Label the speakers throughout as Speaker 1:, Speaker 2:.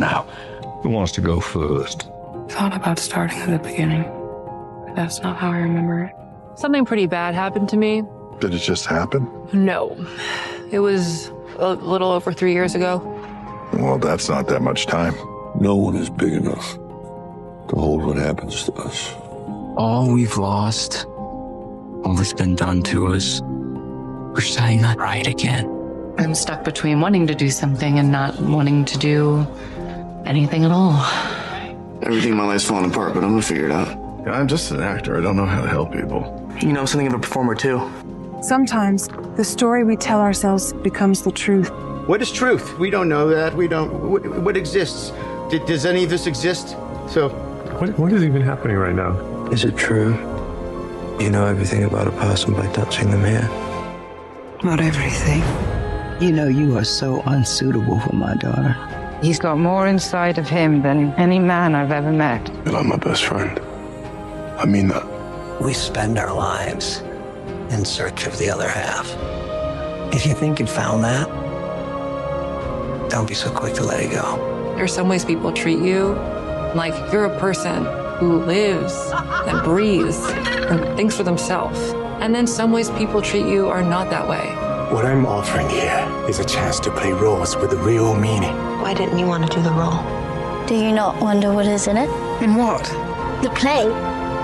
Speaker 1: now. Who wants to go first?
Speaker 2: Thought about starting at the beginning, but that's not how I remember it.
Speaker 3: Something pretty bad happened to me.
Speaker 4: Did it just happen?
Speaker 3: No. It was a little over 3 years ago.
Speaker 4: Well, that's not that much time.
Speaker 1: No one is big enough to hold what happens to us.
Speaker 5: All we've lost, all that's been done to us, we're setting that right again.
Speaker 2: I'm stuck between wanting to do something and not wanting to do anything at all.
Speaker 6: Everything in my life's falling apart, but I'm gonna figure it out.
Speaker 4: I'm just an actor. I don't know how to help people.
Speaker 6: You know, I'm something of a performer too.
Speaker 7: Sometimes the story we tell ourselves becomes the truth.
Speaker 8: What is truth? We don't know that. We don't. What exists? Does any of this exist? So,
Speaker 9: what is even happening right now?
Speaker 10: Is it true? You know everything about a person by touching them here?
Speaker 7: Not everything.
Speaker 11: You know, you are so unsuitable for my daughter.
Speaker 12: He's got more inside of him than any man I've ever met.
Speaker 4: And I'm my best friend. I mean that.
Speaker 11: We spend our lives in search of the other half. If you think you'd found that, don't be so quick to let it go.
Speaker 3: There's some ways people treat you like you're a person who lives and breathes and thinks for themselves. And then some ways people treat you are not that way.
Speaker 13: What I'm offering here is a chance to play roles with a real meaning.
Speaker 14: Why didn't you want to do the role? Do you not wonder what is in it?
Speaker 7: In what?
Speaker 14: The play.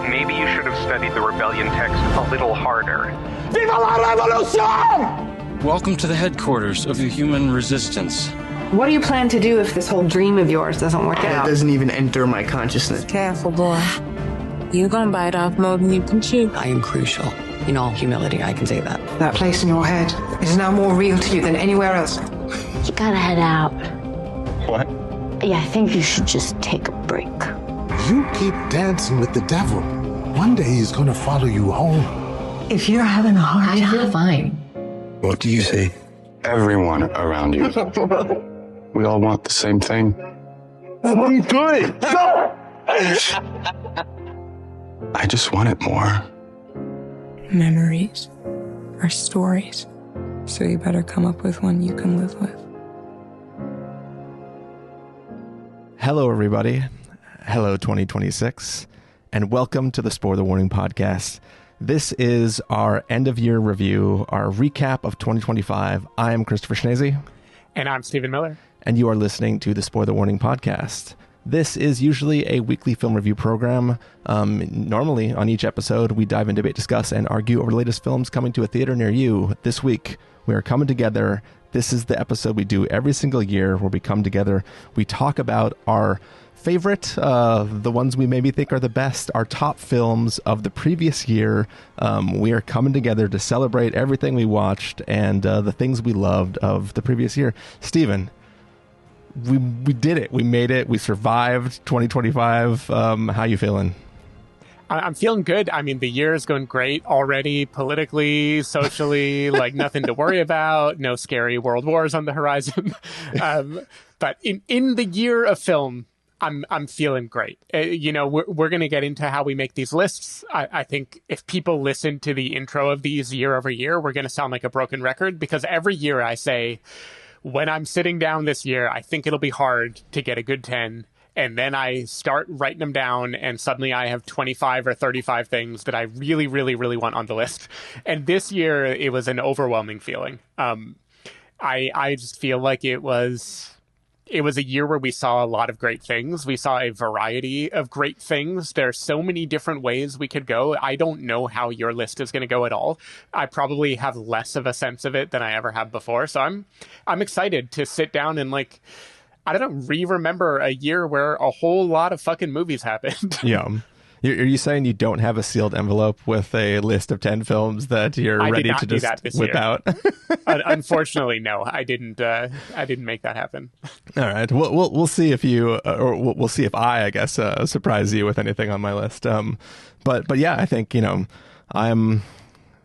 Speaker 15: Maybe you should have studied the rebellion text a little harder.
Speaker 13: Viva la revolution!
Speaker 5: Welcome to the headquarters of the human resistance.
Speaker 2: What do you plan to do if this whole dream of yours doesn't work out?
Speaker 6: It doesn't even enter my consciousness.
Speaker 12: Careful, boy. You're gonna bite off more than you can chew.
Speaker 11: I am crucial. In all humility, I can say that.
Speaker 7: That place in your head is now more real to you than anywhere else.
Speaker 14: You gotta head out.
Speaker 13: What?
Speaker 14: Yeah, I think you should just take a break.
Speaker 13: You keep dancing with the devil. One day he's gonna follow you home.
Speaker 7: If you're having a hard time...
Speaker 2: I feel fine.
Speaker 10: What do you see?
Speaker 1: Everyone around you. We all want the same thing.
Speaker 13: What are you doing? Stop!
Speaker 1: I just want it more.
Speaker 2: Memories are stories, so you better come up with one you can live with.
Speaker 16: Hello, everybody. Hello, 2026, and welcome to the Spoiler Warning Podcast. This is our end-of-year review, our recap of 2025. I am Christopher Schnese.
Speaker 9: And I'm Stephen Miller.
Speaker 16: And you are listening to the Spoiler Warning Podcast. This is usually a weekly film review program. Normally, on each episode, we dive in, debate, discuss, and argue over the latest films coming to a theater near you. This week, we are coming together. This is the episode we do every single year where we come together. We talk about our favorite, the ones we maybe think are the best, our top films of the previous year. We are coming together to celebrate everything we watched and the things we loved of the previous year. Stephen, we did it. We made it. We survived 2025. How you feeling?
Speaker 9: I'm feeling good. I mean, the year is going great already, politically, socially, like nothing to worry about. No scary world wars on the horizon. But in the year of film, I'm feeling great. You know, we're going to get into how we make these lists. I think if people listen to the intro of these year over year, we're going to sound like a broken record, because every year I say, when I'm sitting down this year, I think it'll be hard to get a good 10. And then I start writing them down, and suddenly I have 25 or 35 things that I really, really, really want on the list. And this year, it was an overwhelming feeling. I just feel like it was a year where we saw a lot of great things. We saw a variety of great things. There are so many different ways we could go. I don't know how your list is going to go at all. I probably have less of a sense of it than I ever have before. So I'm excited to sit down and, like, I don't know, remember a year where a whole lot of fucking movies happened.
Speaker 16: Yeah. Are you saying you don't have a sealed envelope with a list of 10 films that you're ready to just whip out?
Speaker 9: Unfortunately, no, I didn't make that happen.
Speaker 16: All right. We'll see if you, or we'll see if I guess, surprise you with anything on my list. But yeah, I think, I'm,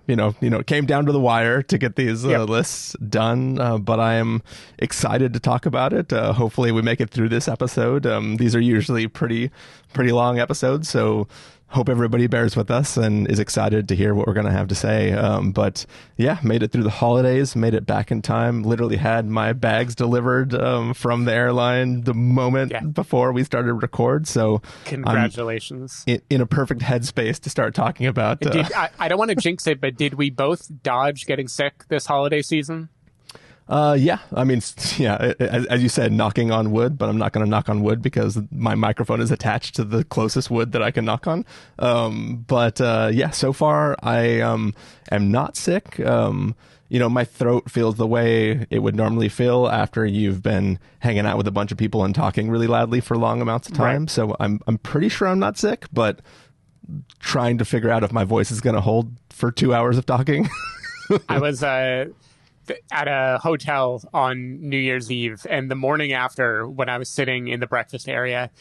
Speaker 16: it came down to the wire to get these lists done, but I am excited to talk about it. Hopefully we make it through this episode. These are usually pretty long episodes, so hope everybody bears with us and is excited to hear what we're going to have to say. But yeah, made it through the holidays, made it back in time, literally had my bags delivered from the airline the moment before we started to record. So
Speaker 9: congratulations.
Speaker 16: In a perfect headspace to start talking about.
Speaker 9: I don't want to jinx it, but did we both dodge getting sick this holiday season?
Speaker 16: Yeah, I mean, yeah, as you said, knocking on wood, but I'm not going to knock on wood because my microphone is attached to the closest wood that I can knock on. But yeah, so far I am not sick. My throat feels the way it would normally feel after you've been hanging out with a bunch of people and talking really loudly for long amounts of time. Right. So I'm pretty sure I'm not sick, but trying to figure out if my voice is going to hold for 2 hours of talking.
Speaker 9: I was at a hotel on New Year's Eve, and the morning after, when I was sitting in the breakfast area,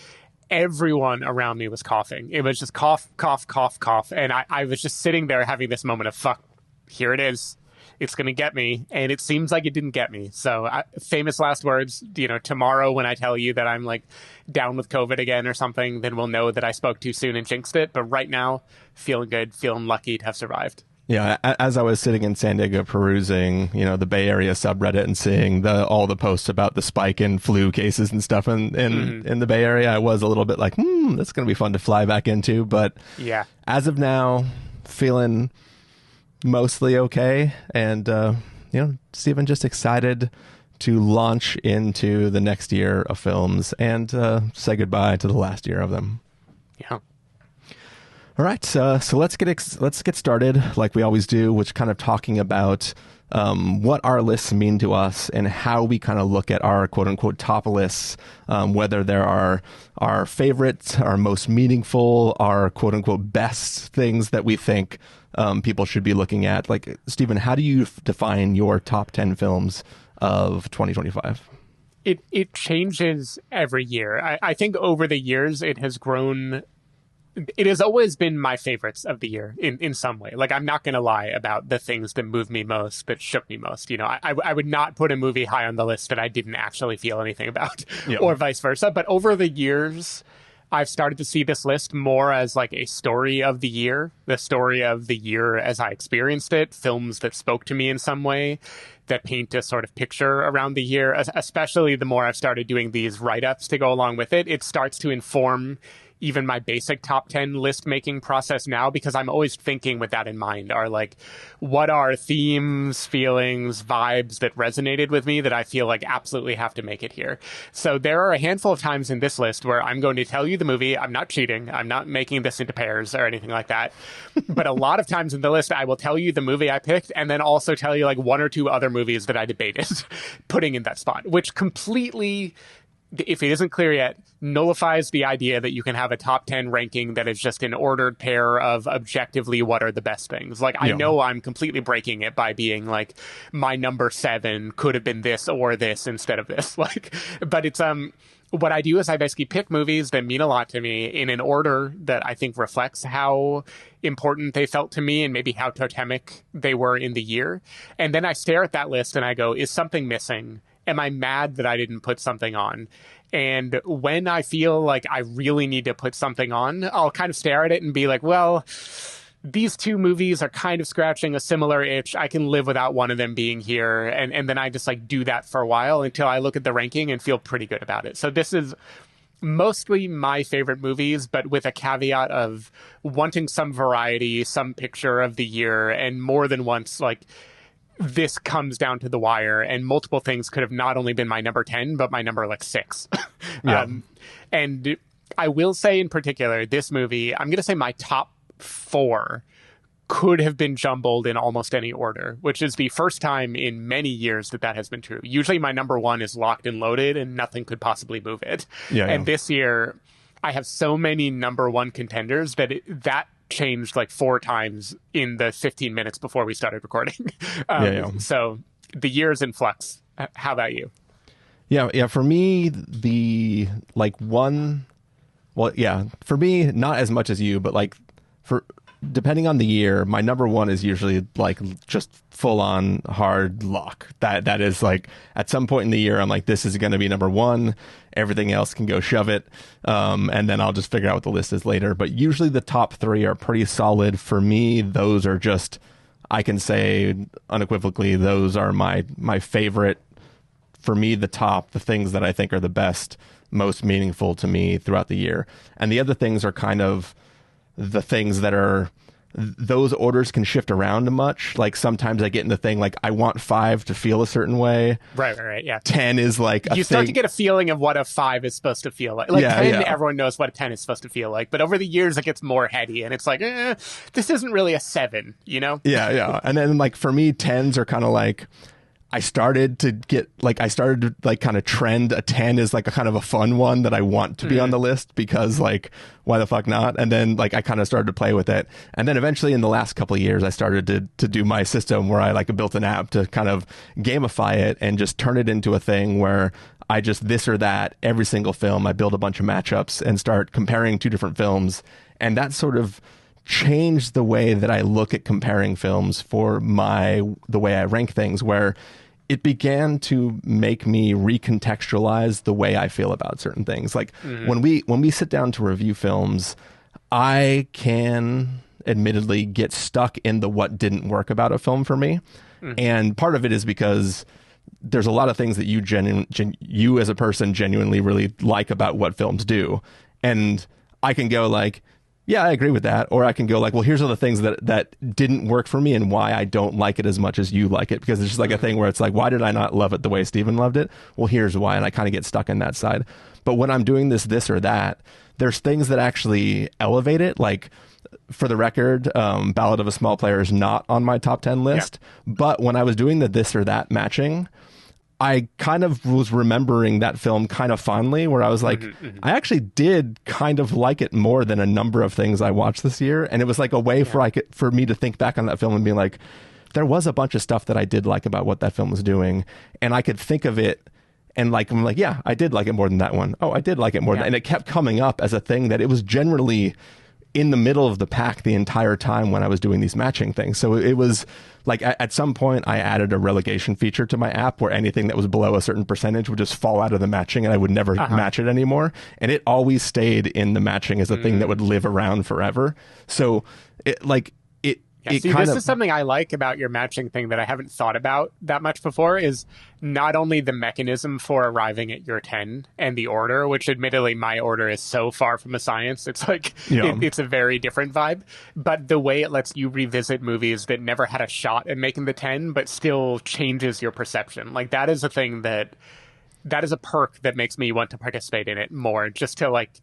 Speaker 9: everyone around me was coughing. It was just cough, cough, cough, cough. And I was just sitting there having this moment of, fuck, here it is. It's going to get me. And it seems like it didn't get me. So famous last words, tomorrow when I tell you that I'm like down with COVID again or something, then we'll know that I spoke too soon and jinxed it. But right now, feeling good, feeling lucky to have survived.
Speaker 16: Yeah, as I was sitting in San Diego perusing, the Bay Area subreddit and seeing all the posts about the spike in flu cases and stuff in the Bay Area, I was a little bit like, that's going to be fun to fly back into. But
Speaker 9: yeah,
Speaker 16: as of now, feeling mostly okay. And, Stephen, just excited to launch into the next year of films and say goodbye to the last year of them.
Speaker 9: Yeah.
Speaker 16: All right, so let's get started like we always do, which kind of talking about what our lists mean to us and how we kind of look at our quote unquote top lists, whether there are our favorites, our most meaningful, our quote unquote best things that we think people should be looking at. Like, Stephen, how do you define your top 10 films of 2025?
Speaker 9: It changes every year. I think over the years it has grown. It has always been my favorites of the year in some way. Like, I'm not going to lie about the things that moved me most, that shook me most. I would not put a movie high on the list that I didn't actually feel anything about, or vice versa. But over the years, I've started to see this list more as like a story of the year as I experienced it, films that spoke to me in some way, that paint a sort of picture around the year. Especially the more I've started doing these write-ups to go along with it, it starts to inform even my basic top 10 list making process now, because I'm always thinking with that in mind, are like, what are themes, feelings, vibes that resonated with me that I feel like absolutely have to make it here. So there are a handful of times in this list where I'm going to tell you the movie. I'm not cheating. I'm not making this into pairs or anything like that. But a lot of times in the list, I will tell you the movie I picked and then also tell you like one or two other movies that I debated putting in that spot, which completely, if it isn't clear yet, nullifies the idea that you can have a top 10 ranking that is just an ordered pair of objectively what are the best things. Like, I know I'm completely breaking it by being like, my number 7 could have been this or this instead of this. Like, but it's, what I do is I basically pick movies that mean a lot to me in an order that I think reflects how important they felt to me and maybe how totemic they were in the year. And then I stare at that list and I go, is something missing? Am I mad that I didn't put something on? And when I feel like I really need to put something on, I'll kind of stare at it and be like, well, these two movies are kind of scratching a similar itch. I can live without one of them being here. And then I just like do that for a while until I look at the ranking and feel pretty good about it. So this is mostly my favorite movies, but with a caveat of wanting some variety, some picture of the year, and more than once, like, this comes down to the wire, and multiple things could have not only been my number 10, but my number like 6. And I will say in particular, this movie, I'm going to say my top 4 could have been jumbled in almost any order, which is the first time in many years that has been true. Usually my number 1 is locked and loaded and nothing could possibly move it. This year I have so many number 1 contenders that changed like 4 times in the 15 minutes before we started recording. So the year's in flux. How about you?
Speaker 16: Yeah. For me, for me, not as much as you, but like depending on the year, my number one is usually like just full on hard lock. That is like at some point in the year, I'm like, this is going to be number one. Everything else can go shove it. And then I'll just figure out what the list is later. But usually the top three are pretty solid. For me, those are just, I can say unequivocally, those are my favorite. For me, the things that I think are the best, most meaningful to me throughout the year. And the other things are kind of the things that are, those orders can shift around much. Like sometimes I get in the thing like I want 5 to feel a certain way.
Speaker 9: Right. Yeah.
Speaker 16: 10 is like
Speaker 9: you start to get a feeling of what a 5 is supposed to feel like. Like 10, everyone knows what a 10 is supposed to feel like. But over the years, it gets more heady, and it's like, this isn't really a 7, you know?
Speaker 16: Yeah. And then like for me, 10s are kind of like, I started to kind of trend. A 10 is like a kind of a fun one that I want to be on the list because like, why the fuck not? And then like, I kind of started to play with it. And then eventually in the last couple of years, I started to do my system where I like built an app to kind of gamify it and just turn it into a thing where I just this or that every single film. I build a bunch of matchups and start comparing 2 different films. And that sort of changed the way that I look at comparing films for the way I rank things, where it began to make me recontextualize the way I feel about certain things. Like when we sit down to review films, I can admittedly get stuck in the what didn't work about a film for me. And part of it is because there's a lot of things that you as a person genuinely really like about what films do. And I can go like, yeah, I agree with that. Or I can go like, well, here's all the things that didn't work for me and why I don't like it as much as you like it. Because it's just like a thing where it's like, why did I not love it the way Steven loved it? Well, here's why. And I kind of get stuck in that side. But when I'm doing this or that, there's things that actually elevate it. Like, for the record, Ballad of a Small Player is not on my top 10 list. Yeah. But when I was doing the this or that matching, I kind of was remembering that film kind of fondly, where I was like, I actually did kind of like it more than a number of things I watched this year. And it was like a way for me to think back on that film and be like, there was a bunch of stuff that I did like about what that film was doing. And I could think of it and like, I'm like, yeah, I did like it more than that one. Oh, I did like it more than that. And it kept coming up as a thing that it was generally in the middle of the pack the entire time when I was doing these matching things. So it was like at some point I added a relegation feature to my app where anything that was below a certain percentage would just fall out of the matching and I would never match it anymore. And it always stayed in the matching as a thing that would live around forever. So it like,
Speaker 9: this is something I like about your matching thing that I haven't thought about that much before, is not only the mechanism for arriving at your 10 and the order, which admittedly my order is so far from a science. It's like, it's a very different vibe, but the way it lets you revisit movies that never had a shot at making the 10, but still changes your perception. Like that is a thing that is a perk that makes me want to participate in it more, just to like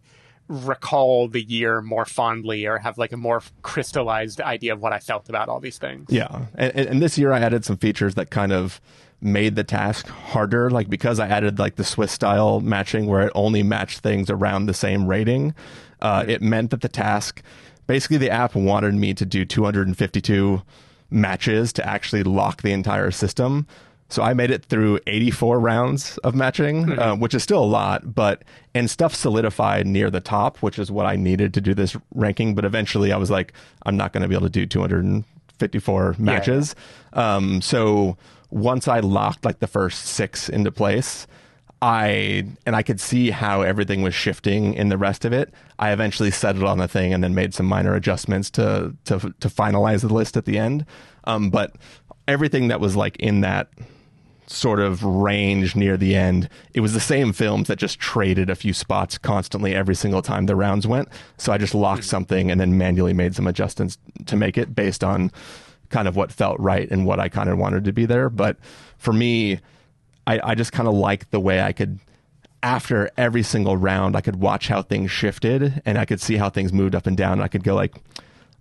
Speaker 9: recall the year more fondly or have like a more crystallized idea of what I felt about all these things.
Speaker 16: Yeah. And this year I added some features that kind of made the task harder, like because I added like the Swiss style matching where it only matched things around the same rating. It meant that the task, basically the app wanted me to do 252 matches to actually lock the entire system. So I made it through 84 rounds of matching, which is still a lot, and stuff solidified near the top, which is what I needed to do this ranking. But eventually I was like, I'm not going to be able to do 254 matches. So once I locked like the first 6 into place, I could see how everything was shifting in the rest of it. I eventually settled on a thing and then made some minor adjustments to finalize the list at the end. But everything that was like in that sort of range near the end, it was the same films that just traded a few spots constantly every single time the rounds went. So I just locked something and then manually made some adjustments to make it based on kind of what felt right and what I kind of wanted to be there. But for me, I just kind of liked the way I could, after every single round, I could watch how things shifted and I could see how things moved up and down. And I could go like,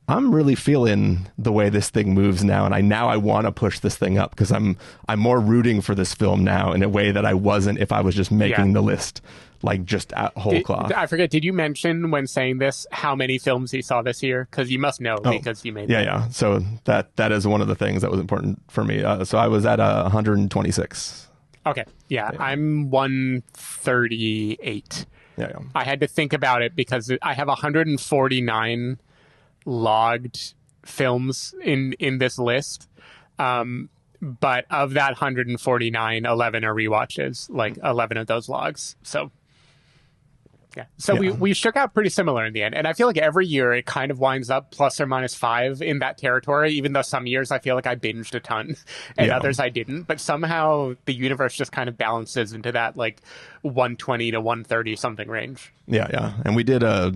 Speaker 16: I'm really feeling the way this thing moves now, and I want to push this thing up because I'm more rooting for this film now in a way that I wasn't if I was just making the list like just at whole cloth.
Speaker 9: I forget, did you mention when saying this how many films you saw this year? Because you must know because you made
Speaker 16: Yeah. So that is one of the things that was important for me. So I was at 126.
Speaker 9: Okay. Yeah. I'm 138.
Speaker 16: Yeah.
Speaker 9: I had to think about it because I have 149 logged films in this list. But of that 149, 11 are rewatches, like 11 of those logs. So, yeah. So we shook out pretty similar in the end. And I feel like every year it kind of winds up plus or minus 5 in that territory, even though some years I feel like I binged a ton and others I didn't. But somehow the universe just kind of balances into that like 120 to 130 something range.
Speaker 16: Yeah. And we did a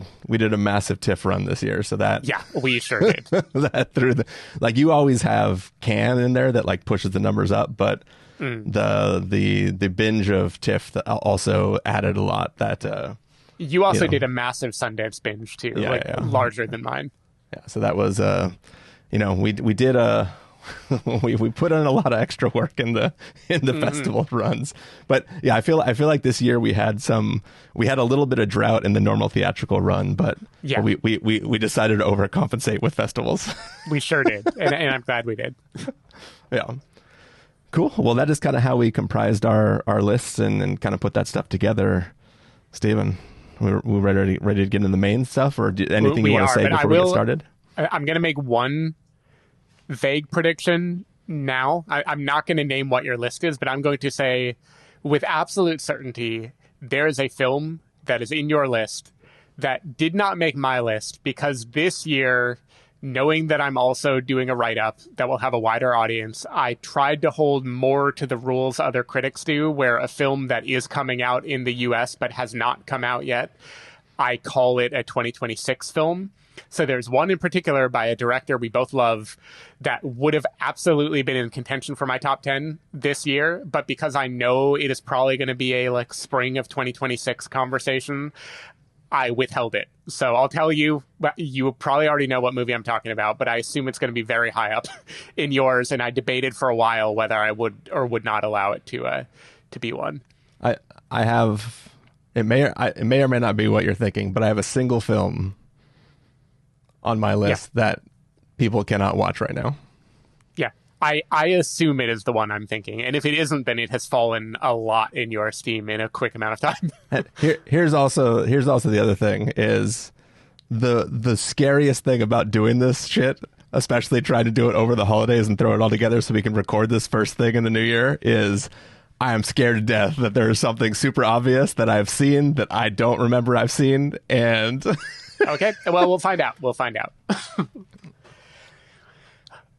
Speaker 16: massive TIFF run this year, so that
Speaker 9: we sure did.
Speaker 16: That through the, like, you always have Can in there that like pushes the numbers up, but the binge of TIFF that also added a lot. That
Speaker 9: you also did a massive Sundance binge too, larger than mine.
Speaker 16: Yeah, so that was we did a we put in a lot of extra work in the festival runs. But yeah, I feel like this year we had a little bit of drought in the normal theatrical run, but we decided to overcompensate with festivals.
Speaker 9: We sure did, and I'm glad we did.
Speaker 16: Yeah. Cool. Well, that is kind of how we comprised our lists and kind of put that stuff together. Steven, we're ready to get into the main stuff, or anything you want to say before we get started?
Speaker 9: I'm going to make one vague prediction now. I'm not going to name what your list is, but I'm going to say with absolute certainty there is a film that is in your list that did not make my list because this year, knowing that I'm also doing a write-up that will have a wider audience, I tried to hold more to the rules other critics do, where a film that is coming out in the US but has not come out yet, I call it a 2026 film. So there's one in particular by a director we both love that would have absolutely been in contention for my top 10 this year, but because I know it is probably going to be a like spring of 2026 conversation, I withheld it. So I'll tell you, you probably already know what movie I'm talking about, but I assume it's going to be very high up in yours. And I debated for a while whether I would or would not allow it to be one.
Speaker 16: I have, it may or may not be what you're thinking, but I have a single film on my list that people cannot watch right now.
Speaker 9: Yeah. I assume it is the one I'm thinking. And if it isn't, then it has fallen a lot in your esteem in a quick amount of time.
Speaker 16: Here's also the other thing is the scariest thing about doing this shit, especially trying to do it over the holidays and throw it all together so we can record this first thing in the new year, is I am scared to death that there is something super obvious that I've seen that I don't remember I've seen. And
Speaker 9: okay, well, we'll find out.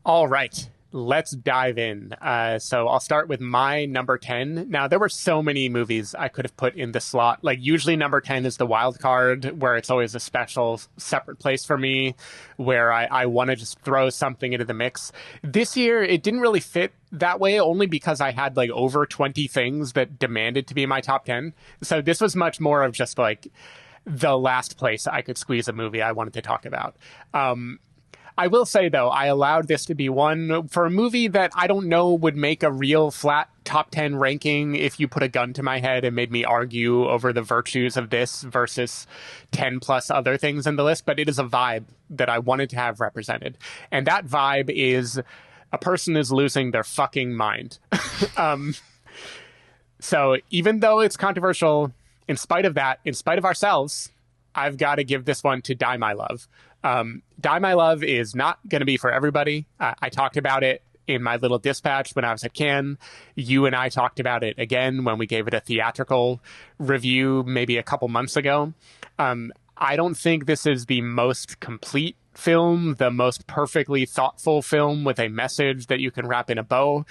Speaker 9: All right. Let's dive in. So I'll start with my number 10. Now, there were so many movies I could have put in the slot. Like, usually number 10 is the wild card, where it's always a special separate place for me, where I want to just throw something into the mix. This year, it didn't really fit that way, only because I had like over 20 things that demanded to be in my top 10. So this was much more of just like the last place I could squeeze a movie I wanted to talk about. I will say, though, I allowed this to be one for a movie that I don't know would make a real flat top 10 ranking if you put a gun to my head and made me argue over the virtues of this versus 10 plus other things in the list. But it is a vibe that I wanted to have represented. And that vibe is a person is losing their fucking mind. So even though it's controversial, in spite of that, in spite of ourselves, I've got to give this one to Die My Love. Die My Love is not going to be for everybody. I talked about it in my little dispatch when I was at Cannes. You and I talked about it again when we gave it a theatrical review maybe a couple months ago. I don't think this is the most complete film, the most perfectly thoughtful film with a message that you can wrap in a bow.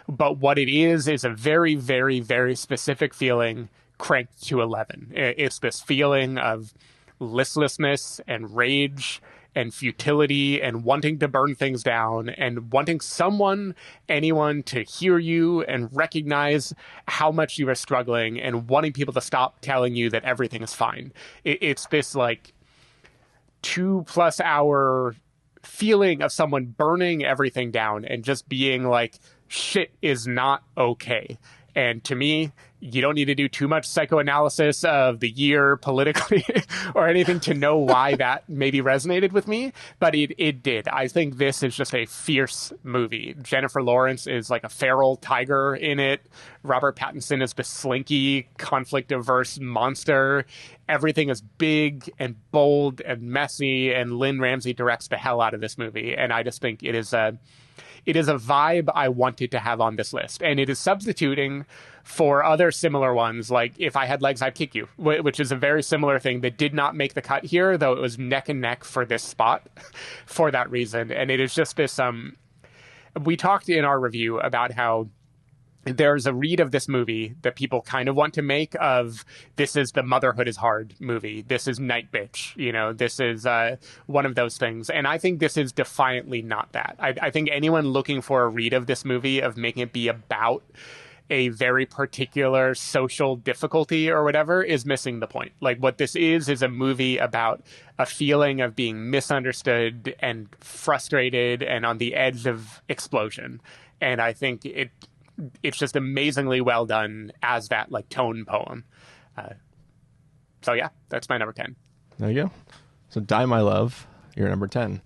Speaker 9: But what it is a very, very, very specific feeling cranked to 11. It's this feeling of listlessness and rage and futility and wanting to burn things down and wanting anyone to hear you and recognize how much you are struggling and wanting people to stop telling you that everything is fine. It's this like 2+ hour feeling of someone burning everything down and just being like, shit is not okay. And to me, you don't need to do too much psychoanalysis of the year politically or anything to know why that maybe resonated with me, but it did. I think this is just a fierce movie. Jennifer Lawrence is like a feral tiger in it. Robert Pattinson is the slinky, conflict-averse monster. Everything is big and bold and messy, and Lynn Ramsey directs the hell out of this movie. And I just think it is a vibe I wanted to have on this list. And it is substituting for other similar ones, like If I Had Legs, I'd Kick You, which is a very similar thing that did not make the cut here, though it was neck and neck for this spot for that reason. And it is just this, we talked in our review about how there's a read of this movie that people kind of want to make of, this is the Motherhood is Hard movie. This is Night Bitch. You know, this is one of those things. And I think this is defiantly not that. I think anyone looking for a read of this movie, of making it be about a very particular social difficulty or whatever, is missing the point. Like, what this is a movie about a feeling of being misunderstood and frustrated and on the edge of explosion. And I think it's just amazingly well done as that like tone poem. So yeah, that's my number 10.
Speaker 16: There you go. So Die My Love, your number 10.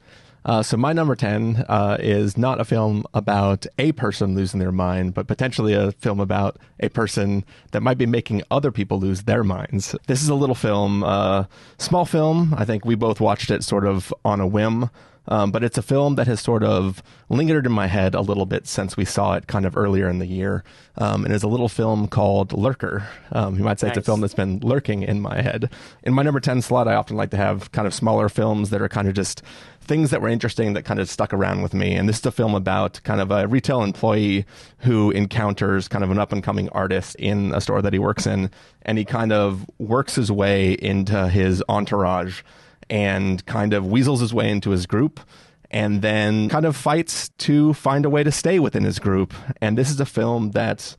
Speaker 16: So my number 10 is not a film about a person losing their mind, but potentially a film about a person that might be making other people lose their minds. This is a little film, small film. I think we both watched it sort of on a whim. But it's a film that has sort of lingered in my head a little bit since we saw it kind of earlier in the year. And it's a little film called Lurker. You might say It's a film that's been lurking in my head. In my number 10 slot, I often like to have kind of smaller films that are kind of just things that were interesting that kind of stuck around with me. And this is a film about kind of a retail employee who encounters kind of an up-and-coming artist in a store that he works in. And he kind of works his way into his entourage and kind of weasels his way into his group, and then kind of fights to find a way to stay within his group. And this is a film that,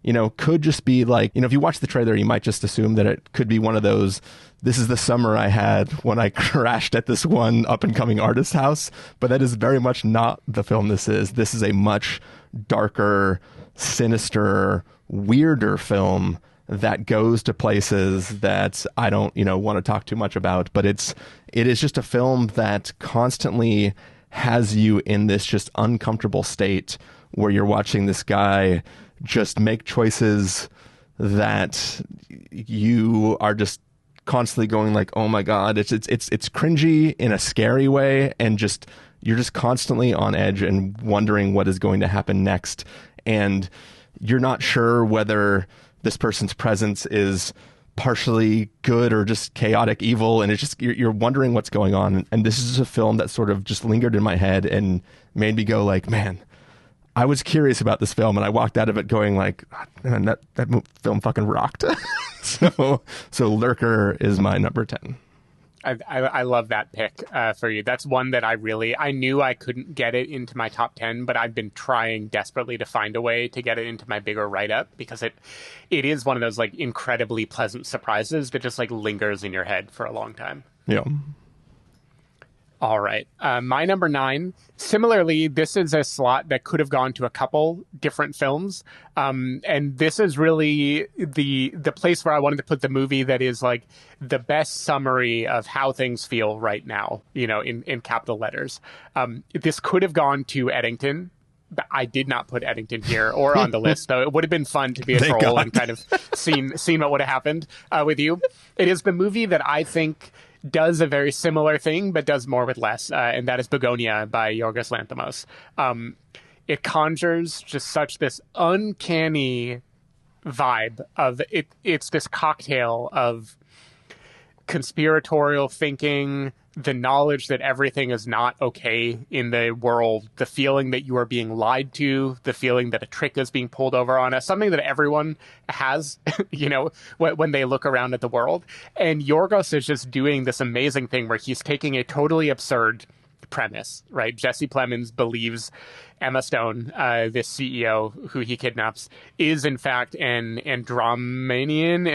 Speaker 16: you know, could just be like, you know, if you watch the trailer, you might just assume that it could be one of those, this is the summer I had when I crashed at this one up-and-coming artist's house. But that is very much not the film this is. This is a much darker, sinister, weirder film that goes to places that I don't, you know, want to talk too much about, but it is just a film that constantly has you in this just uncomfortable state where you're watching this guy just make choices that you are just constantly going like, oh my God, it's cringy in a scary way, and just you're just constantly on edge and wondering what is going to happen next, and you're not sure whether this person's presence is partially good or just chaotic evil, and it's just you're wondering what's going on. And this is a film that sort of just lingered in my head and made me go like, man, I was curious about this film, and I walked out of it going like, man, that film fucking rocked. So Lurker is my number 10.
Speaker 9: I love that pick for you. That's one that I knew I couldn't get it into my top 10, but I've been trying desperately to find a way to get it into my bigger write-up, because it is one of those like incredibly pleasant surprises that just like lingers in your head for a long time.
Speaker 16: Yeah.
Speaker 9: All right. My number 9, similarly, this is a slot that could have gone to a couple different films. And this is really the place where I wanted to put the movie that is like the best summary of how things feel right now, you know, in capital letters. This could have gone to Eddington. But I did not put Eddington here or on the list, though it would have been fun to be a troll and kind of seen what would have happened with you. It is the movie that I think does a very similar thing, but does more with less, and that is Bugonia by Yorgos Lanthimos. It conjures just such this uncanny vibe of it. It's this cocktail of conspiratorial thinking, the knowledge that everything is not okay in the world, the feeling that you are being lied to, the feeling that a trick is being pulled over on us, something that everyone has, you know, when they look around at the world. And Yorgos is just doing this amazing thing where he's taking a totally absurd premise, right? Jesse Plemons believes Emma Stone, this CEO who he kidnaps, is in fact an Andromedon,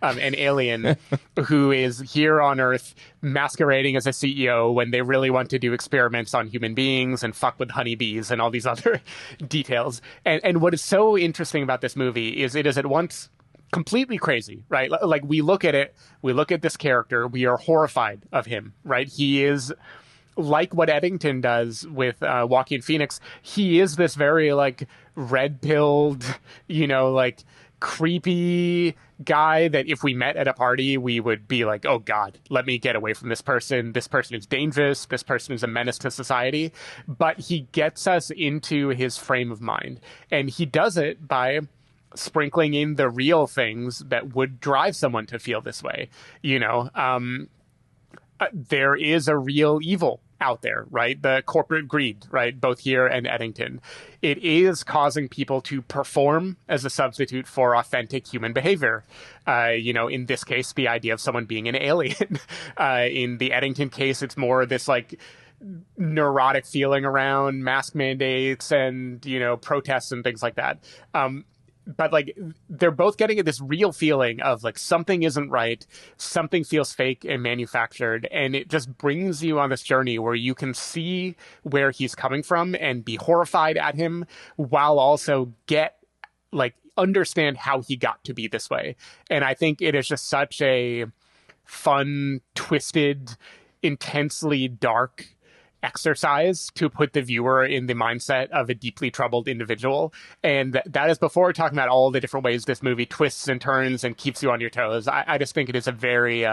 Speaker 9: an alien who is here on Earth masquerading as a CEO when they really want to do experiments on human beings and fuck with honeybees and all these other details. And what is so interesting about this movie is it is at once completely crazy, right? Like we look at it, we look at this character, we are horrified of him, right? He is like what Eddington does with Joaquin Phoenix. He is this very like red-pilled, like creepy guy that if we met at a party, we would be like, oh God, let me get away from this person. This person is dangerous. This person is a menace to society. But he gets us into his frame of mind. And he does it by sprinkling in the real things that would drive someone to feel this way. There is a real evil out there, right? The corporate greed, right? Both here and Eddington. It is causing people to perform as a substitute for authentic human behavior. In this case, the idea of someone being an alien. In the Eddington case, it's more this like neurotic feeling around mask mandates and, protests and things like that. But like they're both getting at this real feeling of like something isn't right, something feels fake and manufactured, and it just brings you on this journey where you can see where he's coming from and be horrified at him while also understand how he got to be this way. And I think it is just such a fun, twisted, intensely dark exercise to put the viewer in the mindset of a deeply troubled individual. And that is before talking about all the different ways this movie twists and turns and keeps you on your toes. I just think it is a very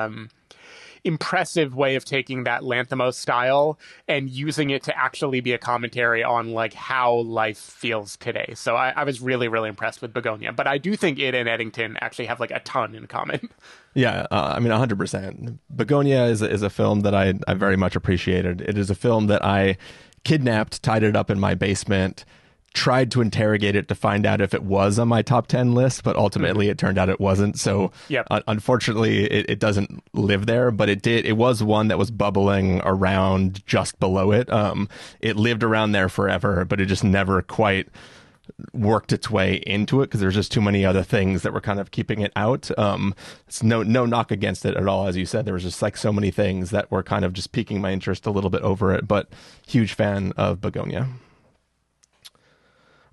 Speaker 9: impressive way of taking that Lanthimos style and using it to actually be a commentary on like how life feels today. So I was really, really impressed with Bugonia, but I do think it and Eddington actually have like a ton in common.
Speaker 16: Yeah, 100%. Bugonia is a film that I very much appreciated. It is a film that I kidnapped, tied it up in my basement, tried to interrogate it to find out if it was on my top 10 list, but ultimately it turned out it wasn't. So unfortunately, it doesn't live there, but it did. It was one that was bubbling around just below it. It lived around there forever, but it just never quite worked its way into it because there's just too many other things that were kind of keeping it out. It's no knock against it at all. As you said, there was just like so many things that were kind of just piquing my interest a little bit over it, but huge fan of Bugonia.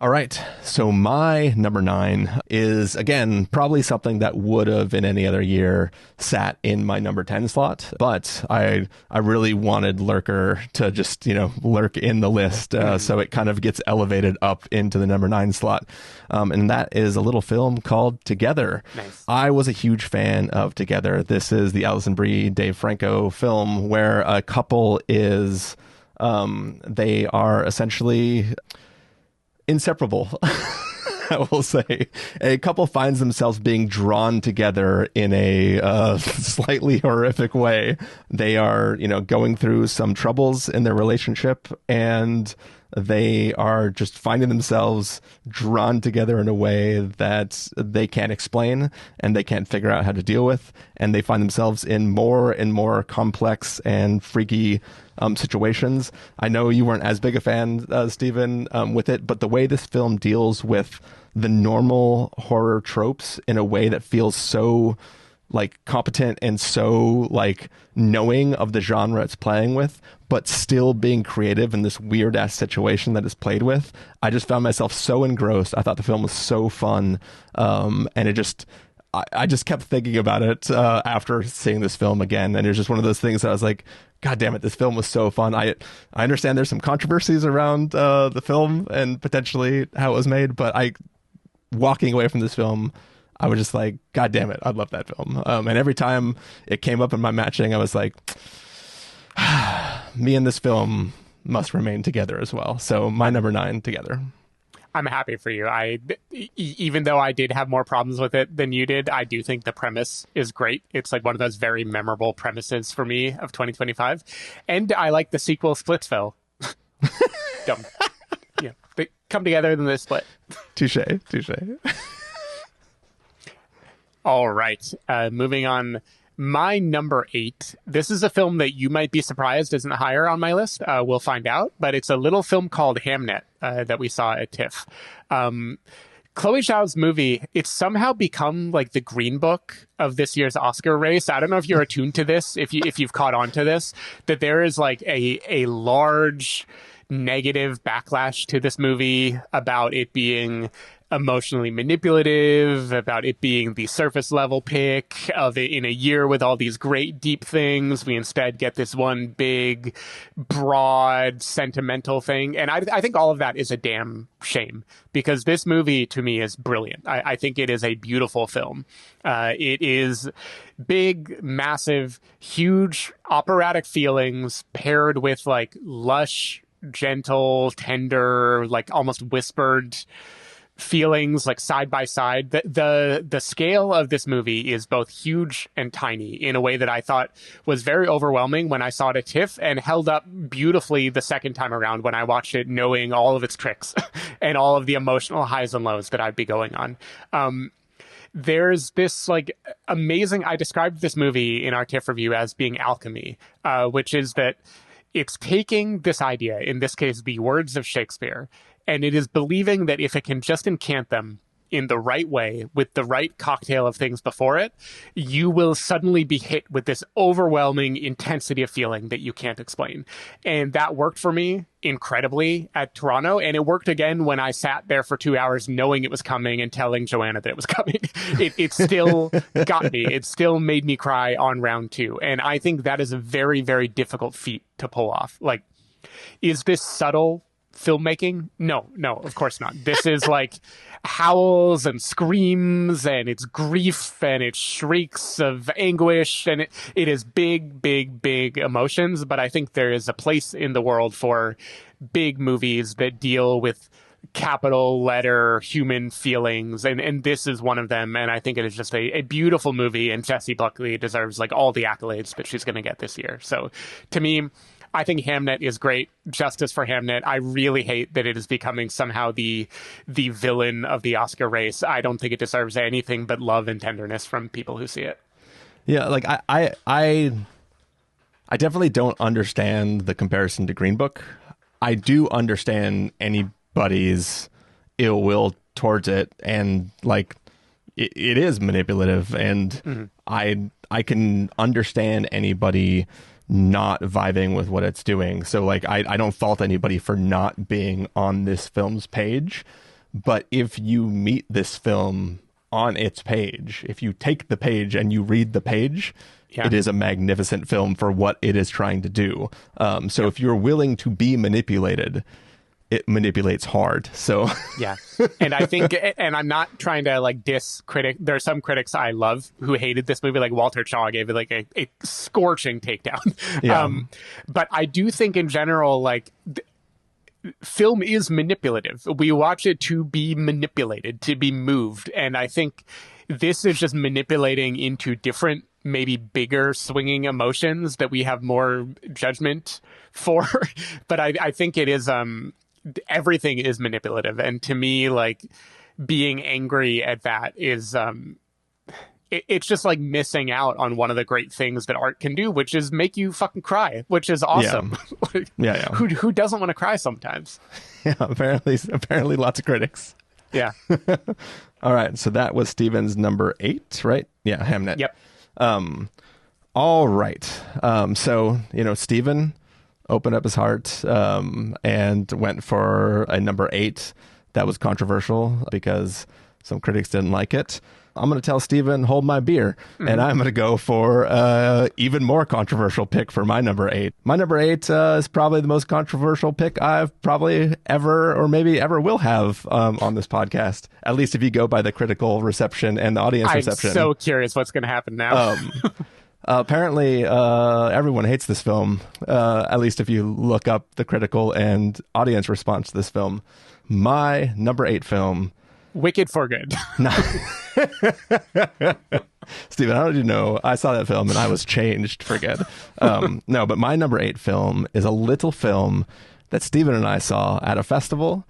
Speaker 16: All right, so my number 9 is, again, probably something that would have in any other year sat in my number 10 slot, but I really wanted Lurker to just, lurk in the list, so it kind of gets elevated up into the number 9 slot, and that is a little film called Together.
Speaker 9: Nice.
Speaker 16: I was a huge fan of Together. This is the Alison Brie, Dave Franco film where a couple is, they are essentially inseparable. I will say a couple finds themselves being drawn together in a slightly horrific way. They are, going through some troubles in their relationship, and they are just finding themselves drawn together in a way that they can't explain and they can't figure out how to deal with. And they find themselves in more and more complex and freaky situations. I know you weren't as big a fan, Stephen, with it, but the way this film deals with the normal horror tropes in a way that feels so like competent and so like knowing of the genre it's playing with, but still being creative in this weird ass situation that it's played with. I just found myself so engrossed. I thought the film was so fun. And it just, I just kept thinking about it after seeing this film again. And it was just one of those things that I was like, God damn it, this film was so fun. I understand there's some controversies around the film and potentially how it was made, but walking away from this film, I was just like, God damn it, I love that film. And every time it came up in my matching, I was like, me and this film must remain together as well. So my number 9, Together.
Speaker 9: I'm happy for you. Even though I did have more problems with it than you did, I do think the premise is great. It's like one of those very memorable premises for me of 2025. And I like the sequel, Splitsville. Dumb. They come together, then they split.
Speaker 16: Touche.
Speaker 9: All right. Moving on My number 8, this is a film that you might be surprised isn't higher on my list. We'll find out. But it's a little film called Hamnet that we saw at TIFF. Chloe Zhao's movie, it's somehow become like the Green Book of this year's Oscar race. I don't know if you're attuned to this, if you've caught on to this, that there is like a large negative backlash to this movie about it being emotionally manipulative, about it being the surface level pick of it in a year with all these great deep things. We instead get this one big, broad, sentimental thing. And I think all of that is a damn shame, because this movie to me is brilliant. I think it is a beautiful film. It is big, massive, huge operatic feelings paired with like lush, gentle, tender, like almost whispered feelings, like side by side. The scale of this movie is both huge and tiny in a way that I thought was very overwhelming when I saw it at TIFF, and held up beautifully the second time around when I watched it, knowing all of its tricks and all of the emotional highs and lows that I'd be going on. There's this like amazing, I described this movie in our TIFF review as being alchemy, which is that it's taking this idea, in this case, the words of Shakespeare, and it is believing that if it can just incant them in the right way, with the right cocktail of things before it, you will suddenly be hit with this overwhelming intensity of feeling that you can't explain. And that worked for me incredibly at Toronto. And it worked again when I sat there for 2 hours knowing it was coming and telling Joanna that it was coming. It still got me. It still made me cry on round 2. And I think that is a very, very difficult feat to pull off. Like, is this subtle filmmaking? No, of course not. This is like howls and screams, and it's grief, and it's shrieks of anguish, and it is big, big, big emotions. But I think there is a place in the world for big movies that deal with capital letter human feelings, and this is one of them. And I think it is just a beautiful movie, and Jessie Buckley deserves like all the accolades that she's going to get this year. So to me, I think Hamnet is great. Justice for Hamnet. I really hate that it is becoming somehow the villain of the Oscar race. I don't think it deserves anything but love and tenderness from people who see it.
Speaker 16: Yeah, like I definitely don't understand the comparison to Green Book. I do understand anybody's ill will towards it, and like it is manipulative, and I can understand anybody not vibing with what it's doing. So like I don't fault anybody for not being on this film's page. But if you meet this film on its page, if you take the page and you read the page, it is a magnificent film for what it is trying to do. So if you're willing to be manipulated, it manipulates hard. So
Speaker 9: yeah. And I think, and I'm not trying to like diss critic. There are some critics I love who hated this movie, like Walter Chaw gave it like a scorching takedown.
Speaker 16: Yeah.
Speaker 9: But I do think in general, like film is manipulative. We watch it to be manipulated, to be moved. And I think this is just manipulating into different, maybe bigger swinging emotions that we have more judgment for. But I think it is, everything is manipulative. And to me, like being angry at that is, it's just like missing out on one of the great things that art can do, which is make you fucking cry, which is awesome.
Speaker 16: Yeah.
Speaker 9: Like, who doesn't want to cry sometimes?
Speaker 16: Yeah, apparently lots of critics.
Speaker 9: Yeah.
Speaker 16: All right. So that was Steven's number 8, right? Yeah, Hamnet.
Speaker 9: Yep.
Speaker 16: All right. So, Steven opened up his heart and went for a number 8 that was controversial because some critics didn't like it. I'm going to tell Steven, hold my beer, and I'm going to go for even more controversial pick for my number 8. My number 8 is probably the most controversial pick I've probably ever, or maybe ever will have on this podcast, at least if you go by the critical reception and the audience reception.
Speaker 9: I'm so curious what's going to happen now.
Speaker 16: Apparently, everyone hates this film, at least if you look up the critical and audience response to this film. My number 8 film...
Speaker 9: Wicked for Good.
Speaker 16: No. Steven, how did you know? I saw that film and I was changed for good. No, but my number 8 film is a little film that Steven and I saw at a festival.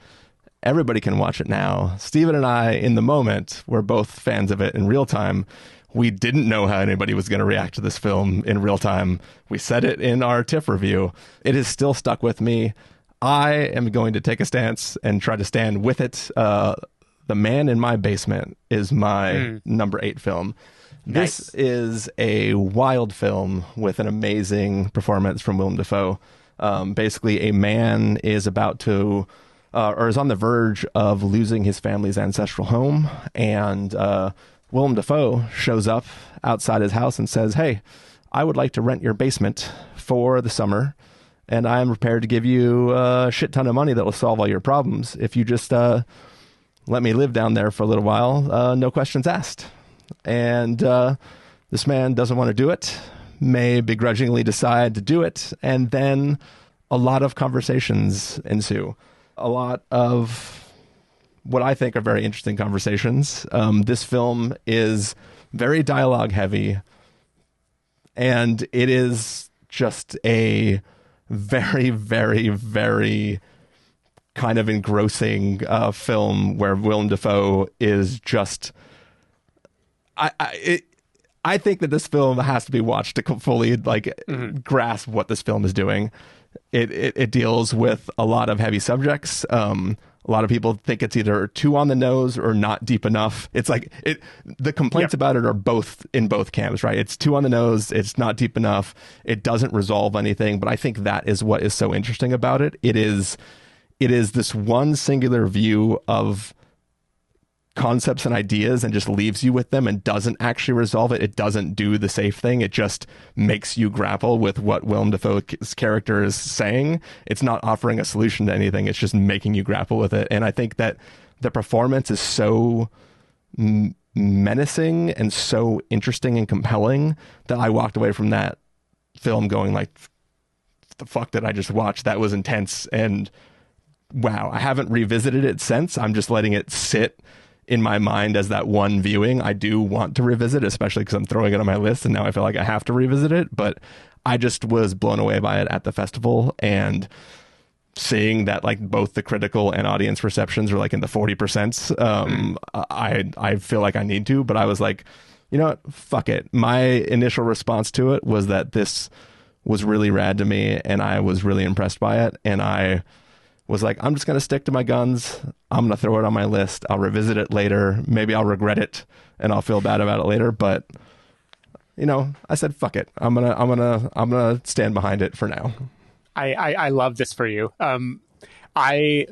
Speaker 16: Everybody can watch it now. Steven and I, in the moment, we're both fans of it in real time. We didn't know how anybody was going to react to this film in real time. We said it in our TIFF review. It has still stuck with me. I am going to take a stance and try to stand with it. The Man in My Basement is my number 8 film.
Speaker 9: Nice.
Speaker 16: This is a wild film with an amazing performance from Willem Dafoe. Basically, a man is about to, or is on the verge of losing his family's ancestral home, and Willem Dafoe shows up outside his house and says, "Hey, I would like to rent your basement for the summer, and I am prepared to give you a shit ton of money that will solve all your problems if you just let me live down there for a little while, no questions asked." And this man doesn't want to do it, may begrudgingly decide to do it, and then a lot of conversations ensue. A lot of what I think are very interesting conversations. This film is very dialogue heavy, and it is just a very, very, very kind of engrossing film where Willem Dafoe is just... I think that this film has to be watched to fully grasp what this film is doing. It deals with a lot of heavy subjects. A lot of people think it's either too on the nose or not deep enough. It's like the complaints about it are both in both camps, right? It's too on the nose. It's not deep enough. It doesn't resolve anything. But I think that is what is so interesting about it. It is this one singular view of concepts and ideas and just leaves you with them and doesn't actually resolve it. It doesn't do the safe thing. It just makes you grapple with what Willem Dafoe's character is saying. It's not offering a solution to anything. It's just making you grapple with it. And I think that the performance is so menacing and so interesting and compelling that I walked away from that film going like, the fuck did I just watch? That was intense. And wow, I haven't revisited it since. I'm just letting it sit in my mind as that one viewing. I do want to revisit, especially because I'm throwing it on my list and now I feel like I have to revisit it. But I just was blown away by it at the festival, and seeing that like both the critical and audience receptions are like in the 40%. I feel like I need to, but I was like, you know what? Fuck it. My initial response to it was that this was really rad to me and I was really impressed by it. And I was like, I'm just going to stick to my guns. I'm going to throw it on my list. I'll revisit it later. Maybe I'll regret it and I'll feel bad about it later. But, you know, I said, fuck it. I'm going to stand behind it for now.
Speaker 9: I love this for you. I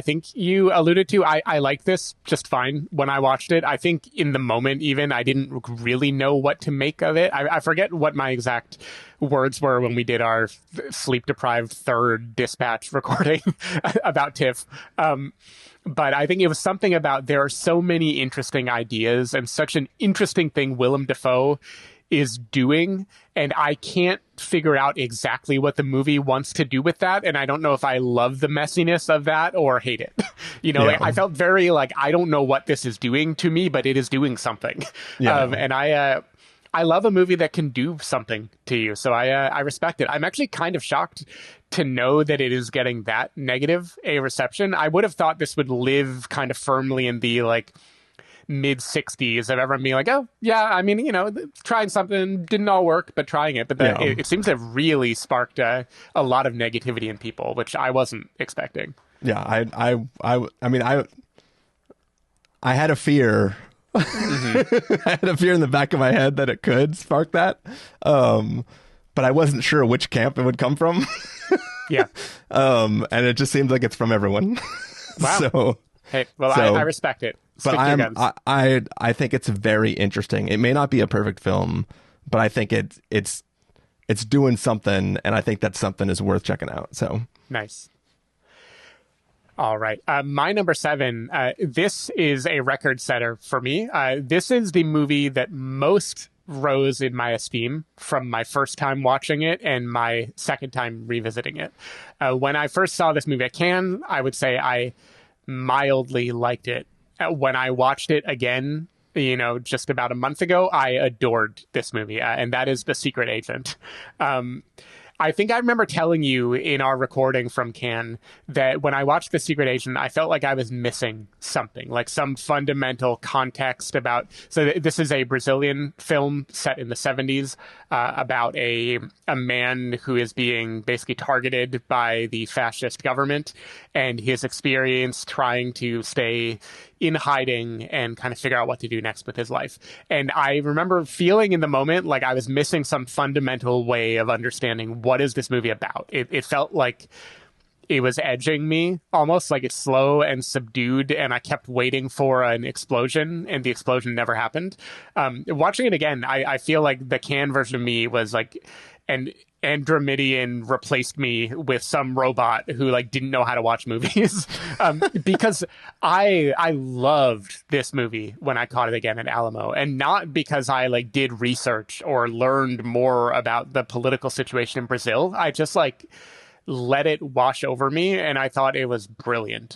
Speaker 9: think you alluded to, I like this just fine when I watched it. I think in the moment, even, I didn't really know what to make of it. I forget what my exact words were when we did our sleep-deprived third dispatch recording about TIFF. But I think it was something about there are so many interesting ideas and such an interesting thing Willem Dafoe is doing, and I can't figure out exactly what the movie wants to do with that, and I don't know if I love the messiness of that or hate it. You know, like, I felt very like, I don't know what this is doing to me, but it is doing something. And I love a movie that can do something to you, so I respect it. I'm actually kind of shocked to know that it is getting that negative a reception. I would have thought this would live kind of firmly in the like mid-60s of everyone being like, oh yeah, I mean, you know, trying something didn't all work, but trying it. But it seems to have really sparked a lot of negativity in people, which I wasn't expecting.
Speaker 16: Yeah, I mean, I had a fear. I had a fear in the back of my head that it could spark that, but I wasn't sure which camp it would come from. And it just seems like it's from everyone.
Speaker 9: Wow.
Speaker 16: So
Speaker 9: hey, well, I respect it.
Speaker 16: But I think it's very interesting. It may not be a perfect film, but I think it's doing something, and I think that something is worth checking out. So
Speaker 9: nice. All right. My number 7, this is a record setter for me. This is the movie that most rose in my esteem from my first time watching it and my second time revisiting it. When I first saw this movie at Cannes, I would say I mildly liked it. When I watched it again, you know, just about a month ago, I adored this movie, and that is The Secret Agent. I think I remember telling you in our recording from Cannes that when I watched The Secret Agent, I felt like I was missing something, like some fundamental context about. So this is a Brazilian film set in the 70s about a man who is being basically targeted by the fascist government, and his experience trying to stay in hiding and kind of figure out what to do next with his life. And I remember feeling in the moment like I was missing some fundamental way of understanding what is this movie about. It felt like it was edging me, almost like it's slow and subdued, and I kept waiting for an explosion, and the explosion never happened. Watching it again, I feel like the Cannes version of me was like an Andromedan replaced me with some robot who like didn't know how to watch movies. Because I loved this movie when I caught it again at Alamo, and not because I like did research or learned more about the political situation in Brazil. I just like let it wash over me, and I thought it was brilliant.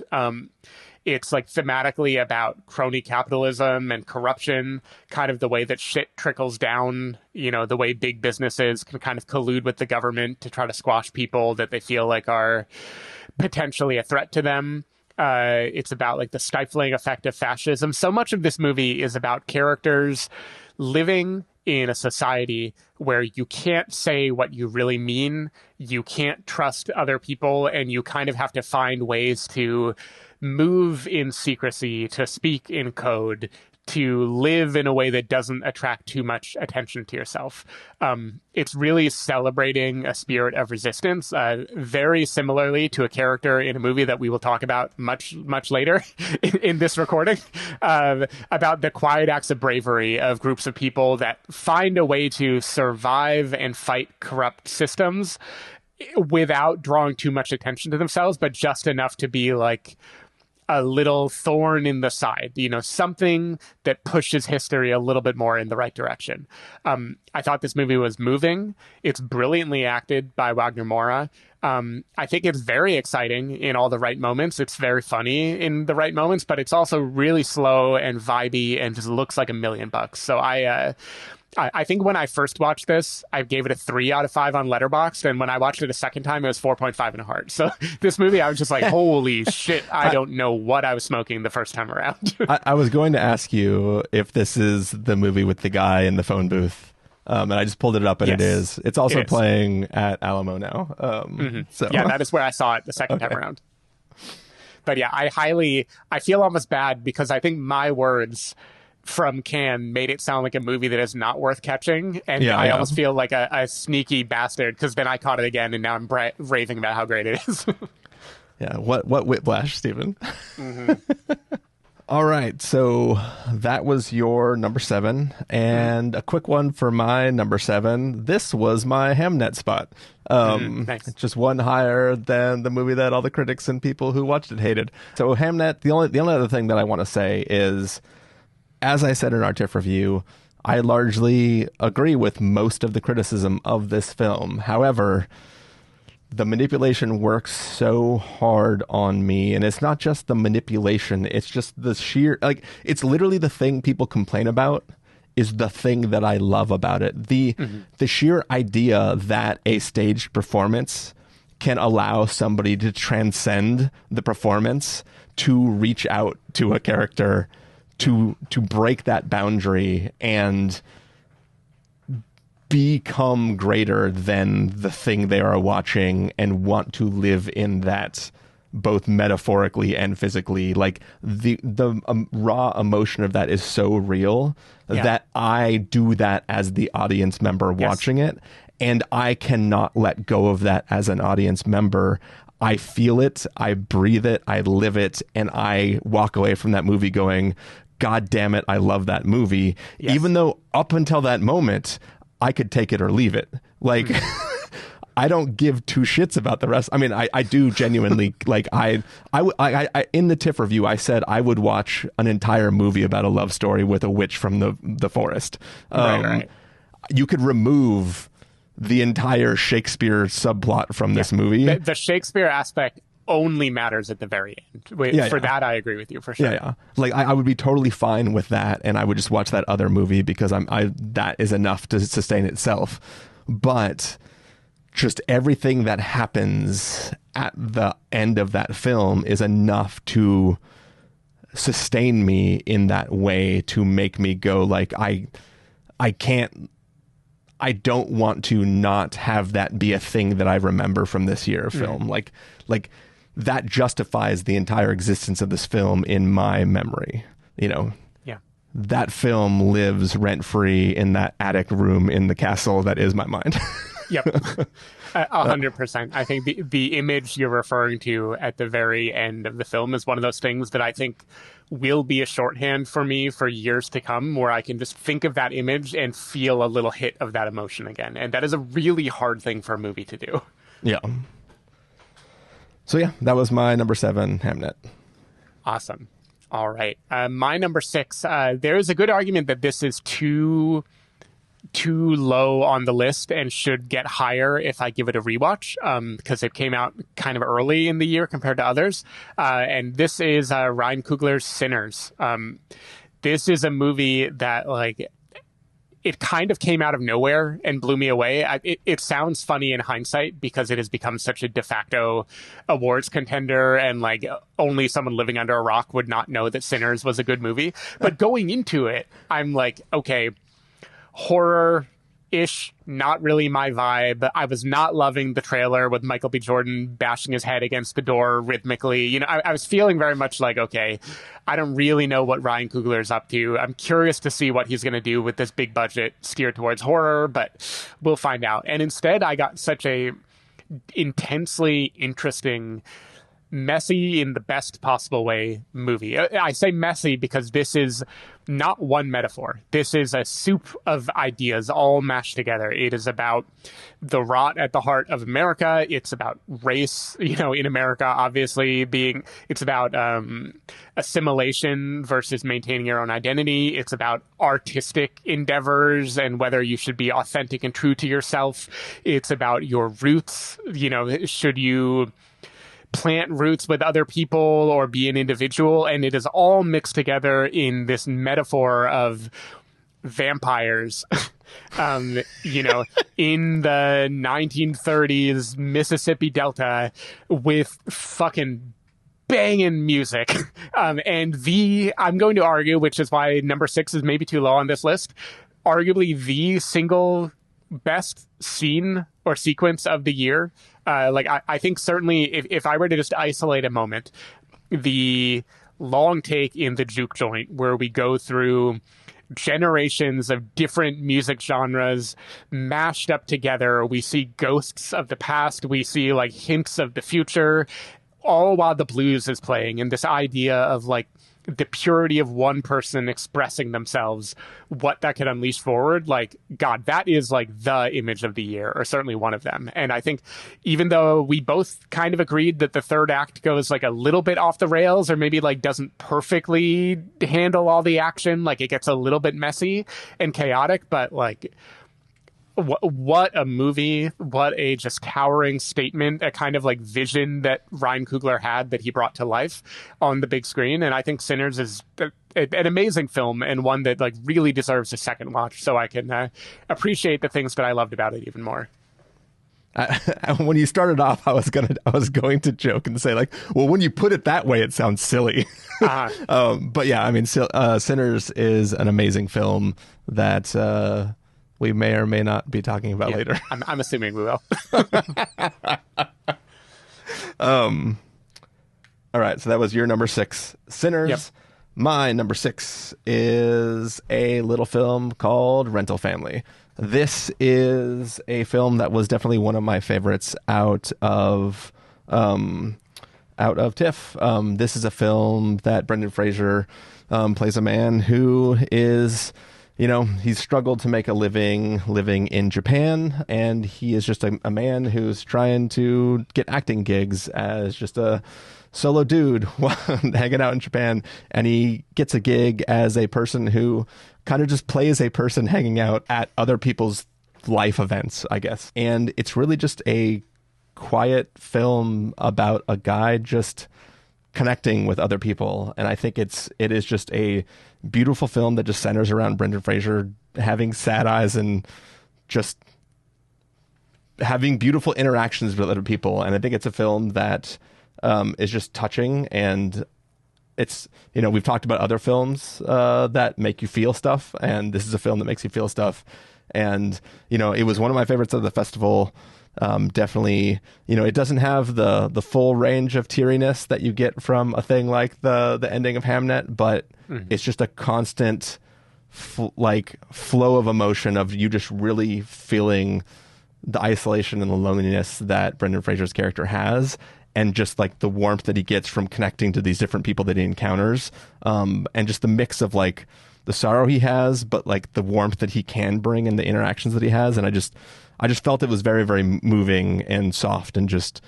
Speaker 9: It's like thematically about crony capitalism and corruption, kind of the way that shit trickles down, you know, the way big businesses can kind of collude with the government to try to squash people that they feel like are potentially a threat to them. It's about like the stifling effect of fascism. So much of this movie is about characters living in a society where you can't say what you really mean, you can't trust other people, and you kind of have to find ways to move in secrecy, to speak in code, to live in a way that doesn't attract too much attention to yourself. It's really celebrating a spirit of resistance, very similarly to a character in a movie that we will talk about much, much later in this recording, about the quiet acts of bravery of groups of people that find a way to survive and fight corrupt systems without drawing too much attention to themselves, but just enough to be like a little thorn in the side, you know, something that pushes history a little bit more in the right direction. I thought this movie was moving. It's brilliantly acted by Wagner Moura. I think it's very exciting in all the right moments. It's very funny in the right moments, but it's also really slow and vibey and just looks like $1,000,000. So I think when I first watched this, I gave it a 3 out of 5 on Letterboxd, and when I watched it a second time, it was 4.5 and a heart. So this movie, I was just like, holy shit, I don't know what I was smoking the first time around.
Speaker 16: I was going to ask you if this is the movie with the guy in the phone booth, and I just pulled it up, and yes, it is. It's also playing at Alamo now. So
Speaker 9: yeah, that is where I saw it the second time around. But yeah, I feel almost bad because I think my words from Cannes made it sound like a movie that is not worth catching, and I almost feel like a sneaky bastard because then I caught it again and now I'm raving about how great it is.
Speaker 16: Yeah, what whiplash, Stephen. All right, so that was your number 7, and a quick one for my number 7. This was my Hamnet spot. Nice. Just one higher than the movie that all the critics and people who watched it hated. So Hamnet, the only other thing that I want to say is, as I said in our TIFF review, I largely agree with most of the criticism of this film. However, the manipulation works so hard on me, and it's not just the manipulation, it's just the sheer, like, it's literally the thing people complain about is the thing that I love about it. The sheer idea that a staged performance can allow somebody to transcend the performance, to reach out to a character, to break that boundary and become greater than the thing they are watching and want to live in that, both metaphorically and physically. Like the raw emotion of that is so real that I do that as the audience member watching it, and I cannot let go of that as an audience member. I feel it, I breathe it, I live it, and I walk away from that movie going, God damn it, I love that movie. Yes. Even though up until that moment, I could take it or leave it. Like, I don't give two shits about the rest. I mean, I do genuinely, like, I in the TIFF review, I said I would watch an entire movie about a love story with a witch from the forest. Right. You could remove the entire Shakespeare subplot from this movie.
Speaker 9: The Shakespeare aspect only matters at the very end. That, I agree with you for sure.
Speaker 16: Yeah. Like, I would be totally fine with that, and I would just watch that other movie because that is enough to sustain itself. But just everything that happens at the end of that film is enough to sustain me in that way, to make me go like, I don't want to not have that be a thing that I remember from this year of film. Like that justifies the entire existence of this film in my memory, you know.
Speaker 9: Yeah.
Speaker 16: That film lives rent free in that attic room in the castle that is my mind.
Speaker 9: Yep. 100%. I think the image you're referring to at the very end of the film is one of those things that I think will be a shorthand for me for years to come, where I can just think of that image and feel a little hit of that emotion again. And that is a really hard thing for a movie to do.
Speaker 16: Yeah. So yeah, that was my number 7, Hamnet.
Speaker 9: Awesome. All right. My number 6, there is a good argument that this is too low on the list and should get higher if I give it a rewatch, because it came out kind of early in the year compared to others. And this is Ryan Coogler's Sinners. This is a movie that, like, it kind of came out of nowhere and blew me away. It sounds funny in hindsight because it has become such a de facto awards contender, and like only someone living under a rock would not know that Sinners was a good movie. But going into it, I'm like, okay, horror-ish, not really my vibe. I was not loving the trailer with Michael B. Jordan bashing his head against the door rhythmically. You know, I was feeling very much like, okay, I don't really know what Ryan Coogler is up to. I'm curious to see what he's going to do with this big budget steered towards horror, but we'll find out. And instead, I got such a intensely interesting, messy in the best possible way movie. I say messy because this is not one metaphor. This is a soup of ideas all mashed together. It is about the rot at the heart of America. It's about race, you know, in America, obviously it's about assimilation versus maintaining your own identity. It's about artistic endeavors and whether you should be authentic and true to yourself. It's about your roots. You know, should you plant roots with other people or be an individual? And it is all mixed together in this metaphor of vampires, you know, in the 1930s Mississippi Delta with fucking banging music. I'm going to argue, which is why number 6 is maybe too low on this list, arguably the single best scene or sequence of the year. I think certainly if I were to just isolate a moment, the long take in the juke joint where we go through generations of different music genres mashed up together. We see ghosts of the past. We see like hints of the future, all while the blues is playing. And this idea of like the purity of one person expressing themselves, what that could unleash forward. Like, God, that is like the image of the year, or certainly one of them. And I think even though we both kind of agreed that the third act goes like a little bit off the rails, or maybe like doesn't perfectly handle all the action, like it gets a little bit messy and chaotic, but like, what a movie, what a just towering statement, a kind of like vision that Ryan Coogler had that he brought to life on the big screen. And I think Sinners is an amazing film, and one that like really deserves a second watch, so I can appreciate the things that I loved about it even more.
Speaker 16: When you started off, I was going to joke and say like, well, when you put it that way, it sounds silly. But yeah, I mean, Sinners is an amazing film that we may or may not be talking about later.
Speaker 9: I'm assuming we will.
Speaker 16: All right, so that was your number 6, Sinners.
Speaker 9: Yep.
Speaker 16: My number 6 is a little film called Rental Family. This is a film that was definitely one of my favorites out of TIFF. This is a film that Brendan Fraser plays a man who is, you know, he's struggled to make a living in Japan, and he is just a man who's trying to get acting gigs as just a solo dude hanging out in Japan, and he gets a gig as a person who kind of just plays a person hanging out at other people's life events, I guess. And it's really just a quiet film about a guy just connecting with other people. And I think it is just a beautiful film that just centers around Brendan Fraser having sad eyes and just having beautiful interactions with other people. And I think it's a film that is just touching, and it's, we've talked about other films that make you feel stuff, and this is a film that makes you feel stuff. And, it was one of my favorites of the festival. Definitely, it doesn't have the full range of teariness that you get from a thing like the ending of Hamnet, but it's just a constant flow of emotion of you just really feeling the isolation and the loneliness that Brendan Fraser's character has, and just like the warmth that he gets from connecting to these different people that he encounters, and just the mix of like the sorrow he has, but like the warmth that he can bring in the interactions that he has. And I just felt it was very, very moving and soft, and just,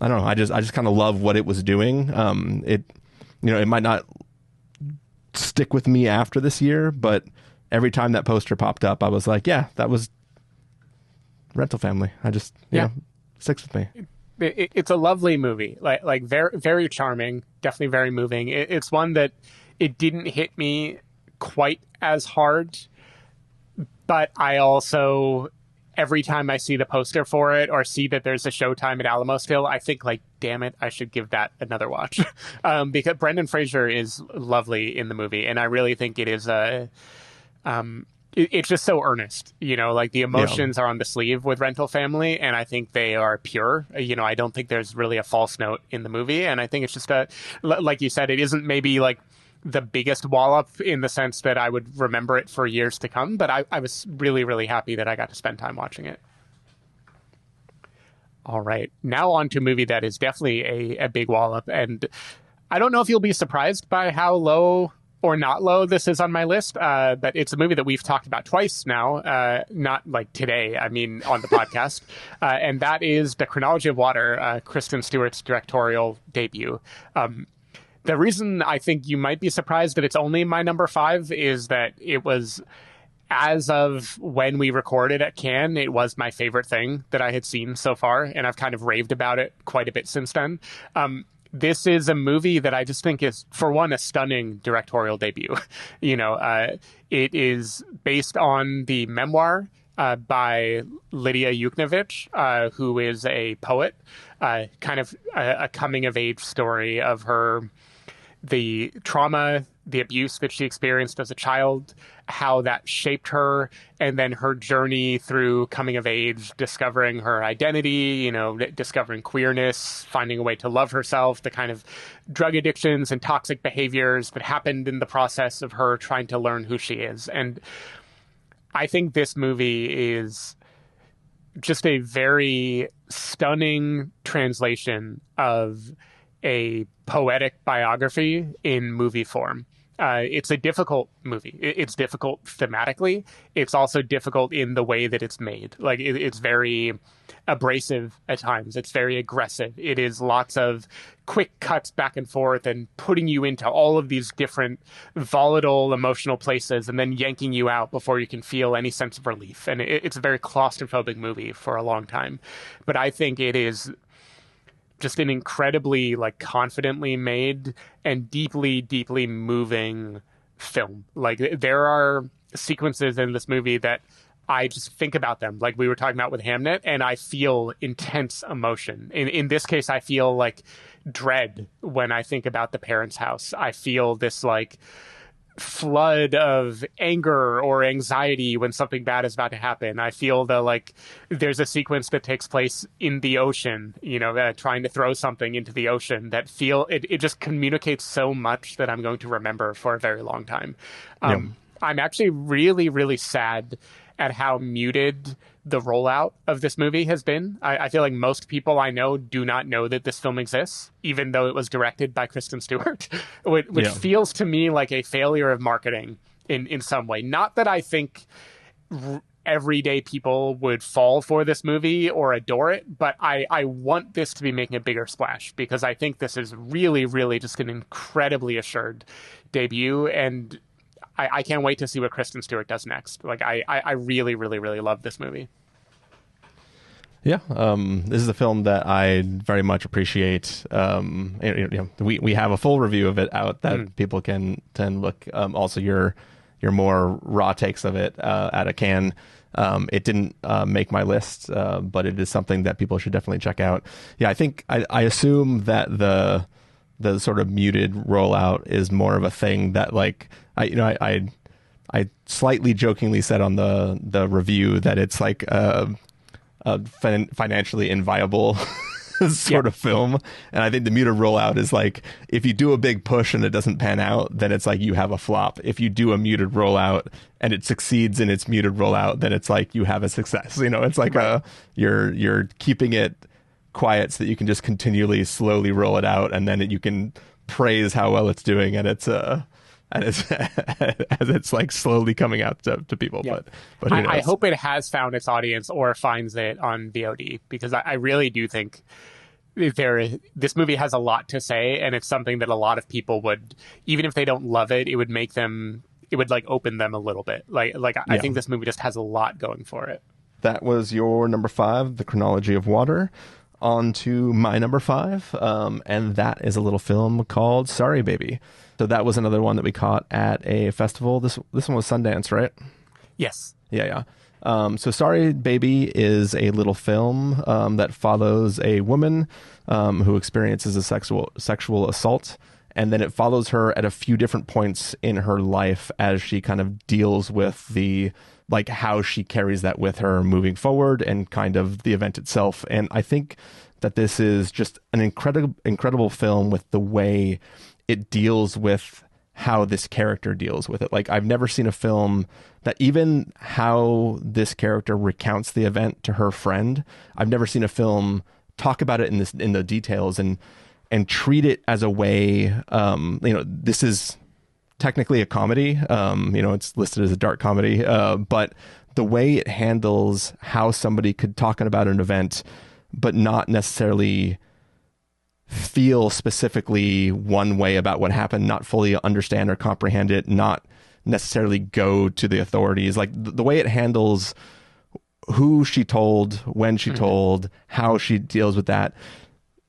Speaker 16: I don't know, I just kind of love what it was doing. It might not stick with me after this year, but every time that poster popped up, I was like, yeah, that was Rental Family. Sticks with me.
Speaker 9: It's a lovely movie, like very, very charming, definitely very moving. It's one that it didn't hit me quite as hard, but I also, every time I see the poster for it or see that there's a showtime at Alamo still, I think like, damn it, I should give that another watch. Because Brendan Fraser is lovely in the movie, and I really think it is it's just so earnest, like the emotions are on the sleeve with Rental Family, and I think they are pure. I don't think there's really a false note in the movie, and I think it's just like you said, it isn't maybe like the biggest wallop in the sense that I would remember it for years to come, but I was really, really happy that I got to spend time watching it. All right, now on to a movie that is definitely a big wallop, and I don't know if you'll be surprised by how low or not low this is on my list, but it's a movie that we've talked about twice now, not like today, I mean on the podcast, and that is The Chronology of Water, Kristen Stewart's directorial debut. The reason I think you might be surprised that it's only my number 5 is that it was, as of when we recorded at Cannes, it was my favorite thing that I had seen so far, and I've kind of raved about it quite a bit since then. This is a movie that I just think is, for one, a stunning directorial debut. It is based on the memoir by Lydia Yuknavitch, who is a poet, kind of a coming-of-age story of the trauma, the abuse that she experienced as a child, how that shaped her, and then her journey through coming of age, discovering her identity, discovering queerness, finding a way to love herself, the kind of drug addictions and toxic behaviors that happened in the process of her trying to learn who she is. And I think this movie is just a very stunning translation of a poetic biography in movie form. It's a difficult movie. It's difficult thematically. It's also difficult in the way that it's made. Like it's very abrasive at times. It's very aggressive. It is lots of quick cuts back and forth and putting you into all of these different volatile emotional places and then yanking you out before you can feel any sense of relief. And it's a very claustrophobic movie for a long time. But I think it is just an incredibly confidently made and deeply, deeply moving film. Like there are sequences in this movie that I just think about them, like we were talking about with Hamnet, and I feel intense emotion. In this case, I feel like dread when I think about the parents' house. I feel this flood of anger or anxiety when something bad is about to happen. I feel there's a sequence that takes place in the ocean, trying to throw something into the ocean that it just communicates so much that I'm going to remember for a very long time. I'm actually really, really sad at how muted the rollout of this movie has been. I feel like most people I know do not know that this film exists, even though it was directed by Kristen Stewart, which feels to me like a failure of marketing in some way. Not that I think everyday people would fall for this movie or adore it, but I want this to be making a bigger splash because I think this is really, really just an incredibly assured debut, and I can't wait to see what Kristen Stewart does next. I really, really, really love this movie.
Speaker 16: Yeah, this is a film that I very much appreciate. We have a full review of it out that people can look. Also, your more raw takes of it at a Cannes. It didn't make my list, but it is something that people should definitely check out. Yeah, I think I assume that the sort of muted rollout is more of a thing that, like, I slightly jokingly said on the review that it's like a financially inviable sort of film. And I think the muted rollout is like, if you do a big push and it doesn't pan out, then it's like you have a flop. If you do a muted rollout and it succeeds in its muted rollout, then it's like you have a success. It's like you're keeping it quiet so that you can just continually slowly roll it out, and then you can praise how well it's doing, and it's as it's like slowly coming out to people. Yeah. But who knows?
Speaker 9: I hope it has found its audience or finds it on VOD, because I really do think this movie has a lot to say, and it's something that a lot of people would, even if they don't love it, it would make them, it would like open them a little bit. I think this movie just has a lot going for it.
Speaker 16: That was your number 5, The Chronology of Water. On to my number 5, and that is a little film called Sorry Baby. So that was another one that we caught at a festival. This one was Sundance, right?
Speaker 9: Yes.
Speaker 16: Yeah. So Sorry Baby is a little film that follows a woman who experiences a sexual assault, and then it follows her at a few different points in her life as she kind of deals with how she carries that with her moving forward, and kind of the event itself. And I think that this is just an incredible film with the way it deals with how this character deals with it. Like, I've never seen a film that, even how this character recounts the event to her friend, I've never seen a film talk about it in the details and treat it as a way, this is technically a comedy. It's listed as a dark comedy, but the way it handles how somebody could talk about an event, but not necessarily feel specifically one way about what happened, not fully understand or comprehend it, not necessarily go to the authorities. Like, the way it handles who she told, when she told, how she deals with that,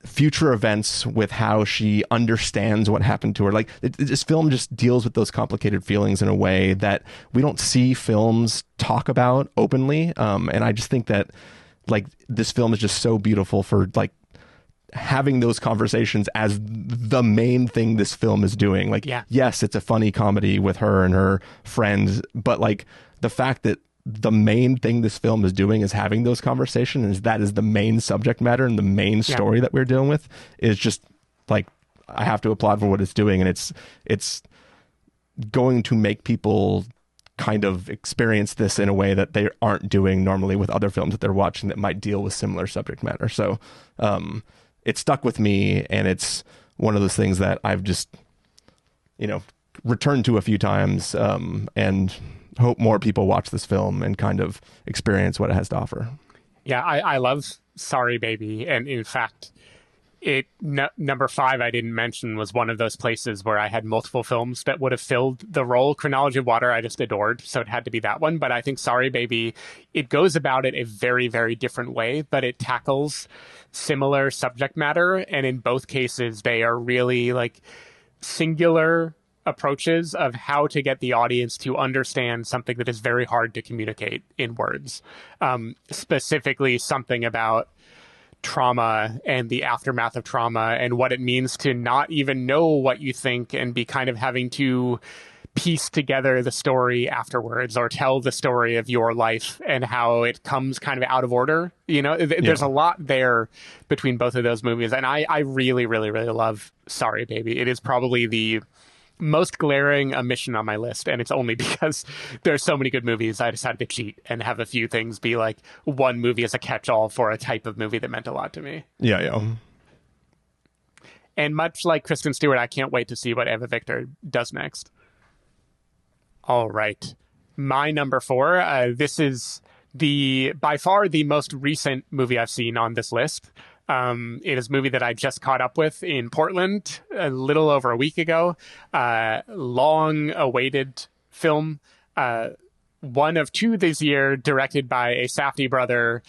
Speaker 16: future events with how she understands what happened to her. Like, this film just deals with those complicated feelings in a way that we don't see films talk about openly. And I just think that, like, this film is just so beautiful for, like, having those conversations as the main thing this film is doing. Like, yes, it's a funny comedy with her and her friends, but like, the fact that the main thing this film is doing is having those conversations, that is the main subject matter and the main story that we're dealing with, is just like, I have to applaud for what it's doing. And it's going to make people kind of experience this in a way that they aren't doing normally with other films that they're watching that might deal with similar subject matter. So it stuck with me, and it's one of those things that I've just, returned to a few times, and hope more people watch this film and kind of experience what it has to offer.
Speaker 9: Yeah, I love Sorry Baby, and in fact, number 5 I didn't mention was one of those places where I had multiple films that would have filled the role. Chronology of Water I just adored, so it had to be that one. But I think Sorry Baby, it goes about it a very, very different way, but it tackles similar subject matter, and in both cases they are really like singular approaches of how to get the audience to understand something that is very hard to communicate in words. Specifically something about trauma and the aftermath of trauma, and what it means to not even know what you think and be kind of having to piece together the story afterwards, or tell the story of your life and how it comes kind of out of order. There's a lot there between both of those movies, and I really, really, really love Sorry Baby. It is probably the most glaring omission on my list, and it's only because there's so many good movies I decided to cheat and have a few things be like one movie as a catch-all for a type of movie that meant a lot to me.
Speaker 16: Yeah.
Speaker 9: And much like Kristen Stewart, I can't wait to see what Eva Victor does next. All right, my number 4, this is by far the most recent movie I've seen on this list. It is a movie that I just caught up with in Portland a little over a week ago. Long-awaited film, one of 2 this year, directed by a Safdie brother,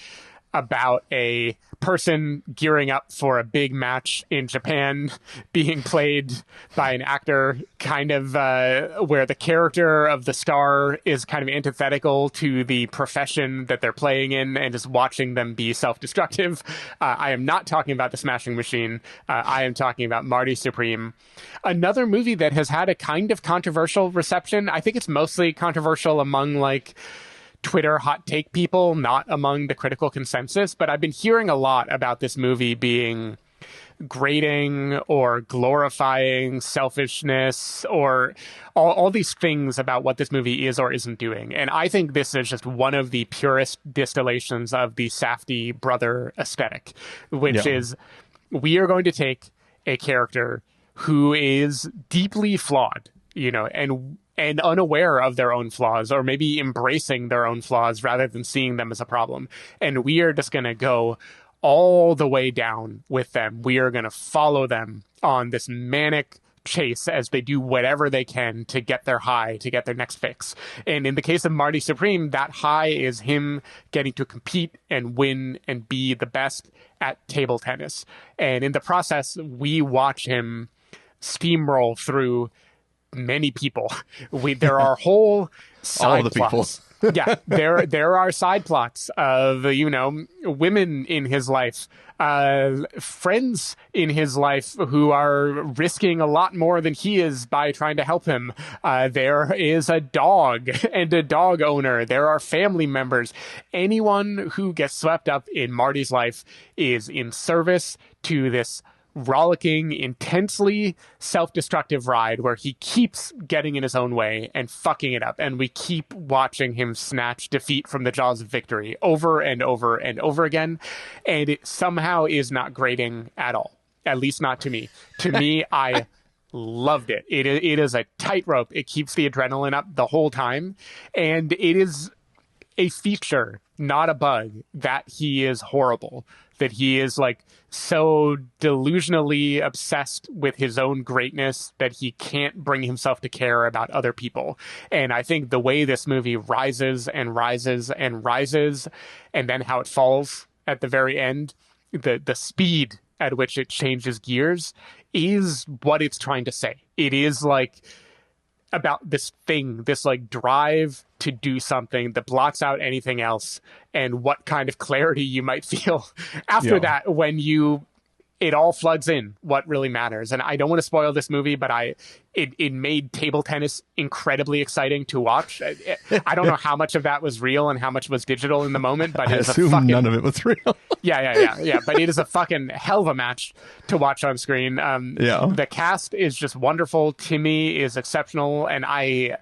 Speaker 9: about a person gearing up for a big match in Japan, being played by an actor kind of where the character of the star is kind of antithetical to the profession that they're playing in, and just watching them be self-destructive. I am not talking about The Smashing Machine. I am talking about Marty Supreme. Another movie that has had a kind of controversial reception. I think it's mostly controversial among like Twitter hot take people, not among the critical consensus, but I've been hearing a lot about this movie being grating or glorifying selfishness or all these things about what this movie is or isn't doing. And I think this is just one of the purest distillations of the Safdie brother aesthetic, which is we are going to take a character who is deeply flawed, you know, and unaware of their own flaws, or maybe embracing their own flaws rather than seeing them as a problem. And we are just going to go all the way down with them. We are going to follow them on this manic chase as they do whatever they can to get their high, to get their next fix. And in the case of Marty Supreme, that high is him getting to compete and win and be the best at table tennis. And in the process, we watch him steamroll through many people. There are whole side plots. Yeah, there are side plots of, you know, women in his life, friends in his life who are risking a lot more than he is by trying to help him. There is a dog and a dog owner. There are family members. Anyone who gets swept up in Marty's life is in service to this rollicking, intensely self-destructive ride where he keeps getting in his own way and fucking it up. And we keep watching him snatch defeat from the jaws of victory over and over and over again. And it somehow is not grating at all, at least not to me. To me, I loved it. It is a tightrope. It keeps the adrenaline up the whole time. And it is a feature, not a bug, that he is horrible, that he is like so delusionally obsessed with his own greatness that he can't bring himself to care about other people. And I think the way this movie rises and rises and rises, and then how it falls at the very end, the speed at which it changes gears is what it's trying to say. It is like about this thing, this like drive to do something that blocks out anything else, and what kind of clarity you might feel after that when it all floods in what really matters. And I don't want to spoil this movie, but it made table tennis incredibly exciting to watch. I don't know how much of that was real and how much was digital in the moment, but
Speaker 16: I assume none of it was real.
Speaker 9: Yeah. But it is a fucking hell of a match to watch on screen. The cast is just wonderful. Timmy is exceptional, and I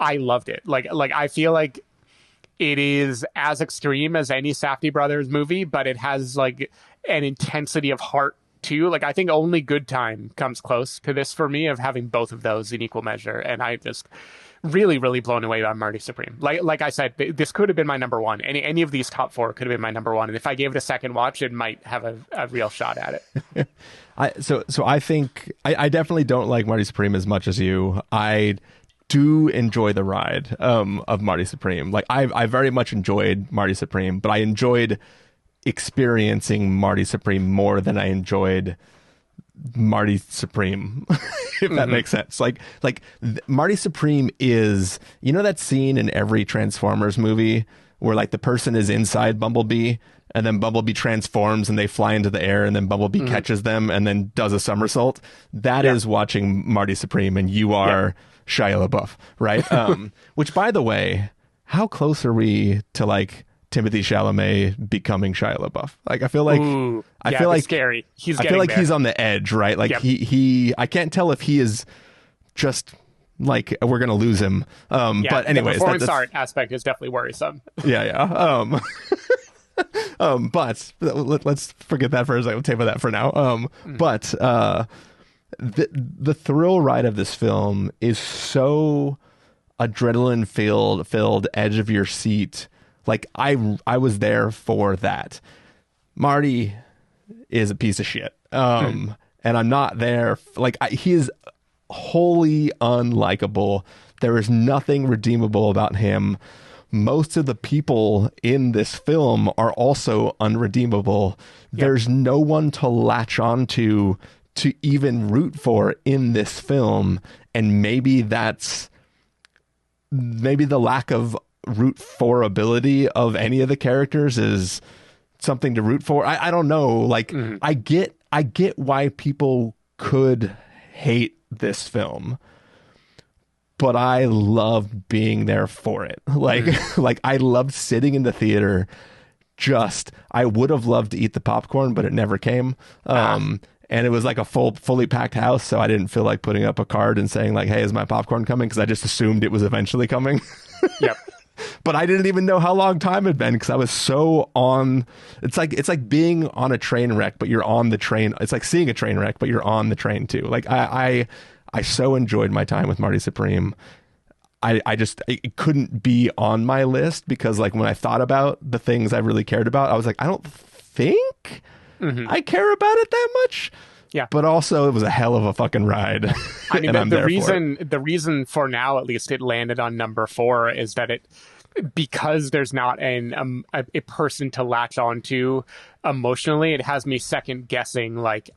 Speaker 9: loved it. Like I feel like it is as extreme as any Safdie Brothers movie, but it has like an intensity of heart too. Like I think only Good Time comes close to this for me, of having both of those in equal measure. And I just really, really blown away by Marty Supreme. Like I said, this could have been my number one. Any of these top four could have been my number one. And if I gave it a second watch, it might have a real shot at it.
Speaker 16: So I think I definitely don't like Marty Supreme as much as you. I do enjoy the ride of Marty Supreme. Like I very much enjoyed Marty Supreme, but I enjoyed experiencing Marty Supreme more than I enjoyed Marty Supreme, if that makes sense. Like Marty Supreme is, you know, that scene in every Transformers movie where like the person is inside Bumblebee and then Bumblebee transforms and they fly into the air and then Bumblebee catches them and then does a somersault. That is watching Marty Supreme, and you are Shia LaBeouf, right? Which, by the way, how close are we to like Timothy Chalamet becoming Shia LaBeouf? Like I feel like I feel like
Speaker 9: scary.
Speaker 16: I feel like he's on the edge, right? Like he I can't tell if he is just like we're gonna lose him. But anyways,
Speaker 9: the performance art aspect is definitely worrisome.
Speaker 16: But let's forget that for a second. We'll table that for now. But the thrill ride of this film is so adrenaline filled, edge of your seat. Like I was there for that. Marty is a piece of shit. And I'm not there. He is wholly unlikable. There is nothing redeemable about him. most of the people in this film are also unredeemable. There's no one to latch onto to even root for in this film. And maybe the lack of root for ability of any of the characters is something to root for. I don't know. Like, I get why people could hate this film, but I loved being there for it. Like I loved sitting in the theater. I would have loved to eat the popcorn, but it never came. And it was like a fully packed house, so I didn't feel like putting up a card and saying like, "Hey, is my popcorn coming?" Because I just assumed it was eventually coming.
Speaker 9: Yep.
Speaker 16: But I didn't even know how long time had been because I was so on. It's like being on a train wreck, but you're on the train. It's like seeing a train wreck, but you're on the train too. Like I so enjoyed my time with Marty Supreme. It couldn't be on my list because like when I thought about the things I really cared about, I was like, I don't think I care about it that much.
Speaker 9: Yeah.
Speaker 16: But also it was a hell of a fucking ride.
Speaker 9: I mean, the reason for now, at least it landed on number 4 is that because there's not a person to latch on to emotionally, it has me second guessing. Like,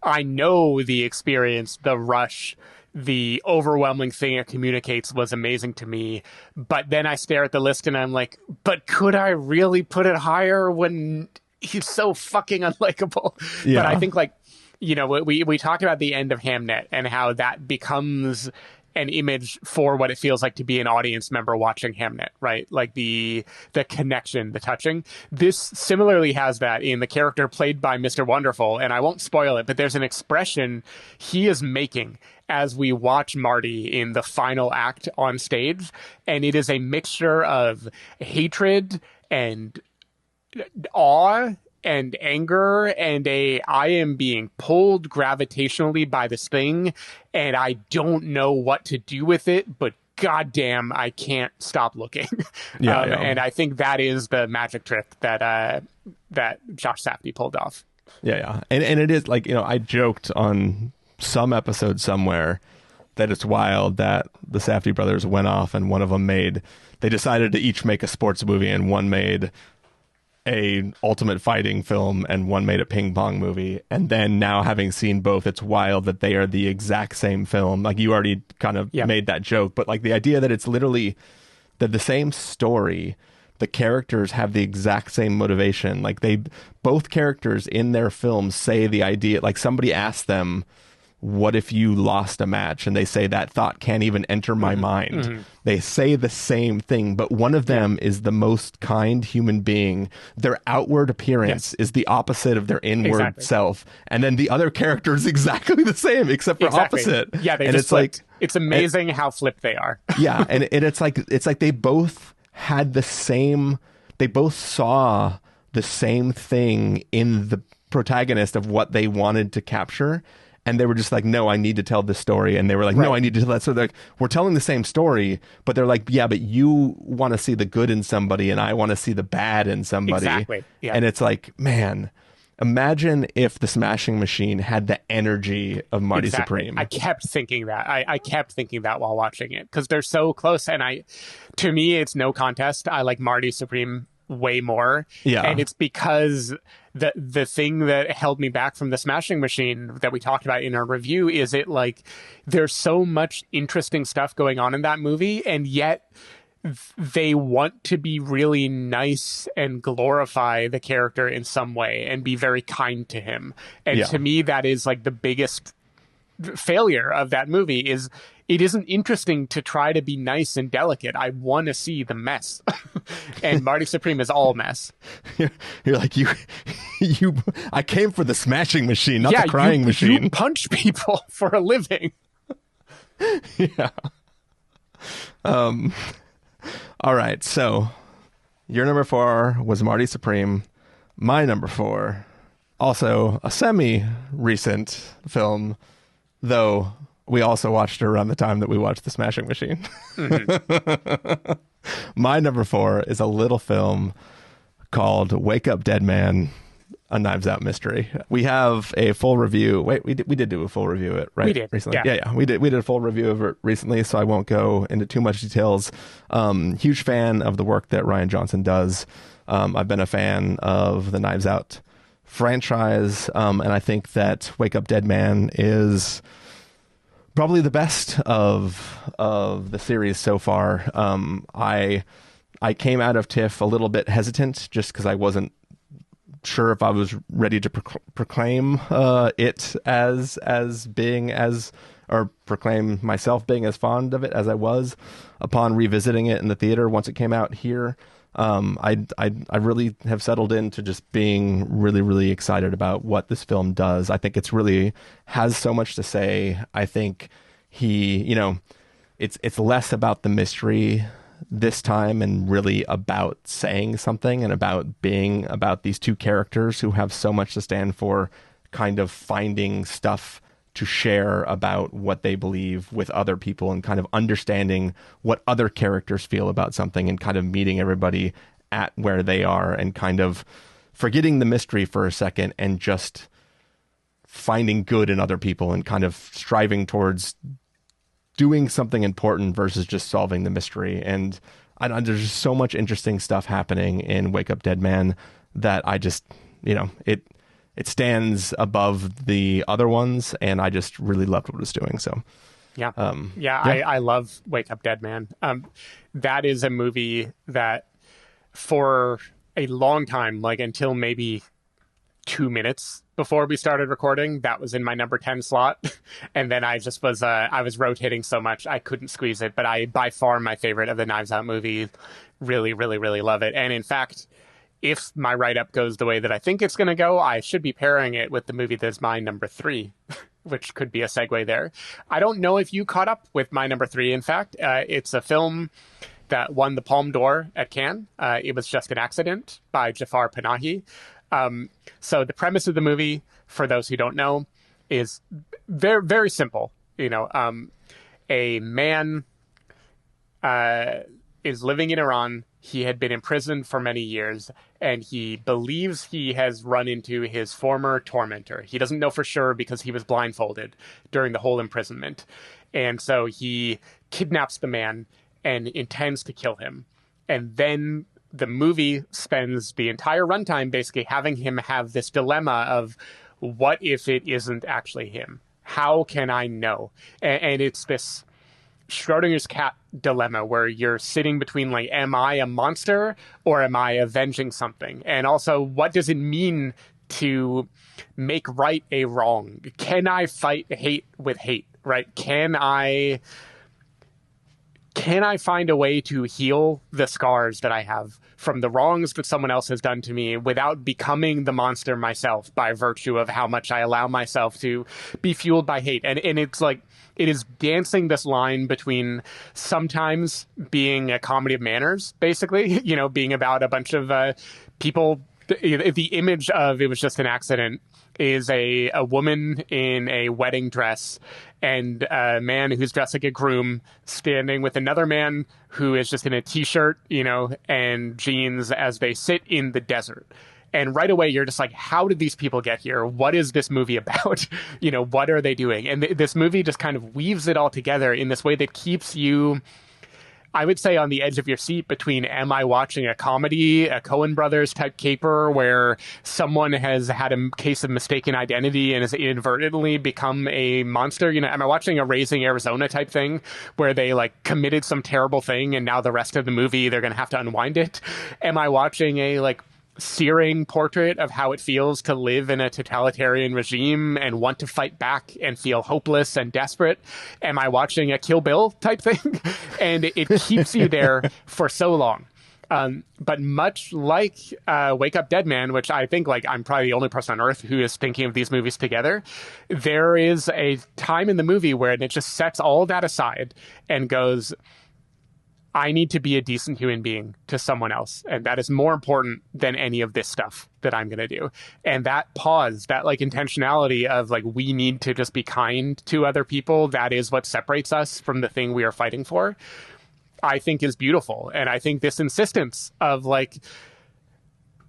Speaker 9: I know the experience, the rush, the overwhelming thing it communicates was amazing to me. But then I stare at the list and I'm like, but could I really put it higher when he's so fucking unlikable?
Speaker 16: Yeah.
Speaker 9: But I think like, you know, we talked about the end of Hamnet and how that becomes an image for what it feels like to be an audience member watching Hamnet, right? Like the connection, the touching. This similarly has that in the character played by Mr. Wonderful, and I won't spoil it, but there's an expression he is making as we watch Marty in the final act on stage, and it is a mixture of hatred and awe and anger and I am being pulled gravitationally by this thing and I don't know what to do with it, but goddamn, I can't stop looking. And I think that is the magic trick that Josh Safdie pulled off.
Speaker 16: Yeah. And it is like, you know, I joked on some episode somewhere that it's wild that the Safdie brothers went off and one of them they decided to each make a sports movie and one made a ultimate fighting film and one made a ping pong movie. And then now having seen both, it's wild that they are the exact same film. Like you already kind of made that joke, but like the idea that it's literally the same story, the characters have the exact same motivation. Like both characters in their films say the idea, like somebody asked them, what if you lost a match? And they say that thought can't even enter my mind. They say the same thing, but one of them is the most kind human being. Their outward appearance is the opposite of their inward self. And then the other character is exactly the same, except for opposite.
Speaker 9: Yeah,
Speaker 16: and it's like,
Speaker 9: it's amazing how flipped they are.
Speaker 16: Yeah. And it's like they both had they both saw the same thing in the protagonist of what they wanted to capture. And they were just like, no, I need to tell this story. And they were like, no, I need to tell that. So they're like, we're telling the same story, but they're like, yeah, but you want to see the good in somebody and I want to see the bad in somebody.
Speaker 9: Exactly. Yeah.
Speaker 16: And it's like, man, imagine if the Smashing Machine had the energy of Marty Supreme.
Speaker 9: I kept thinking that. I kept thinking that while watching it because they're so close. And to me, it's no contest. I like Marty Supreme way more.
Speaker 16: Yeah.
Speaker 9: And it's because the thing that held me back from the Smashing Machine that we talked about in our review is it like there's so much interesting stuff going on in that movie, and yet they want to be really nice and glorify the character in some way and be very kind to him. And to me, that is like the biggest failure of that movie is it isn't interesting to try to be nice and delicate. I want to see the mess. And Marty Supreme is all mess.
Speaker 16: You're like, I came for the Smashing Machine, not the crying machine.
Speaker 9: You punch people for a living.
Speaker 16: Yeah. All right. So your number 4 was Marty Supreme. My number 4, also a semi-recent film, though we also watched it around the time that we watched The Smashing Machine. My number 4 is a little film called Wake Up Dead Man, a Knives Out mystery. We have a full review. Wait, we did do a full review of it, right?
Speaker 9: We did.
Speaker 16: Recently.
Speaker 9: Yeah.
Speaker 16: We did a full review of it recently, so I won't go into too much details. Huge fan of the work that Rian Johnson does. I've been a fan of the Knives Out franchise, and I think that Wake Up Dead Man is probably the best of the series so far. I came out of TIFF a little bit hesitant just because I wasn't sure if I was ready to proclaim it as being as, or proclaim myself being as fond of it as I was upon revisiting it in the theater once it came out here. I really have settled into just being really, really excited about what this film does. I think it's really has so much to say. I think it's less about the mystery this time and really about saying something and about being about these two characters who have so much to stand for, kind of finding stuff to share about what they believe with other people and kind of understanding what other characters feel about something and kind of meeting everybody at where they are and kind of forgetting the mystery for a second and just finding good in other people and kind of striving towards doing something important versus just solving the mystery. And there's just so much interesting stuff happening in Wake Up Dead Man that I just, it stands above the other ones, and I just really loved what it was doing. So,
Speaker 9: yeah. I love Wake Up Dead Man. That is a movie that for a long time, like until maybe 2 minutes before we started recording, that was in my number 10 slot. And then I just was, I was rotating so much, I couldn't squeeze it. But by far my favorite of the Knives Out movie. Really, really, really love it. And in fact, if my write-up goes the way that I think it's going to go, I should be pairing it with the movie that's my number 3, which could be a segue there. I don't know if you caught up with my number 3. In fact, it's a film that won the Palme d'Or at Cannes. It was Just an Accident by Jafar Panahi. So the premise of the movie, for those who don't know, is very, very simple. A man is living in Iran. He had been imprisoned for many years, and he believes he has run into his former tormentor. He doesn't know for sure because he was blindfolded during the whole imprisonment. And so he kidnaps the man and intends to kill him. And then the movie spends the entire runtime basically having him have this dilemma of, what if it isn't actually him? How can I know? And it's this Schrodinger's cat dilemma where you're sitting between, like, am I a monster or am I avenging something? And also, what does it mean to make right a wrong? Can I fight hate with hate, right? Can I find a way to heal the scars that I have from the wrongs that someone else has done to me without becoming the monster myself by virtue of how much I allow myself to be fueled by hate? And it's like, it is dancing this line between sometimes being a comedy of manners, basically, being about a bunch of people. The image of It Was Just an Accident is a woman in a wedding dress and a man who's dressed like a groom standing with another man who is just in a t-shirt, and jeans as they sit in the desert. And right away, you're just like, how did these people get here? What is this movie about? What are they doing? And this movie just kind of weaves it all together in this way that keeps you, I would say, on the edge of your seat between, am I watching a comedy, a Coen Brothers type caper where someone has had a case of mistaken identity and has inadvertently become a monster? Am I watching a Raising Arizona type thing where they committed some terrible thing and now the rest of the movie they're going to have to unwind it? Am I watching a searing portrait of how it feels to live in a totalitarian regime and want to fight back and feel hopeless and desperate? Am I watching a Kill Bill type thing? And it keeps you there for so long. But much like Wake Up Dead Man, which I think I'm probably the only person on earth who is thinking of these movies together, there is a time in the movie where it just sets all that aside and goes, I need to be a decent human being to someone else. And that is more important than any of this stuff that I'm going to do. And that pause, that intentionality of we need to just be kind to other people, that is what separates us from the thing we are fighting for, I think is beautiful. And I think this insistence of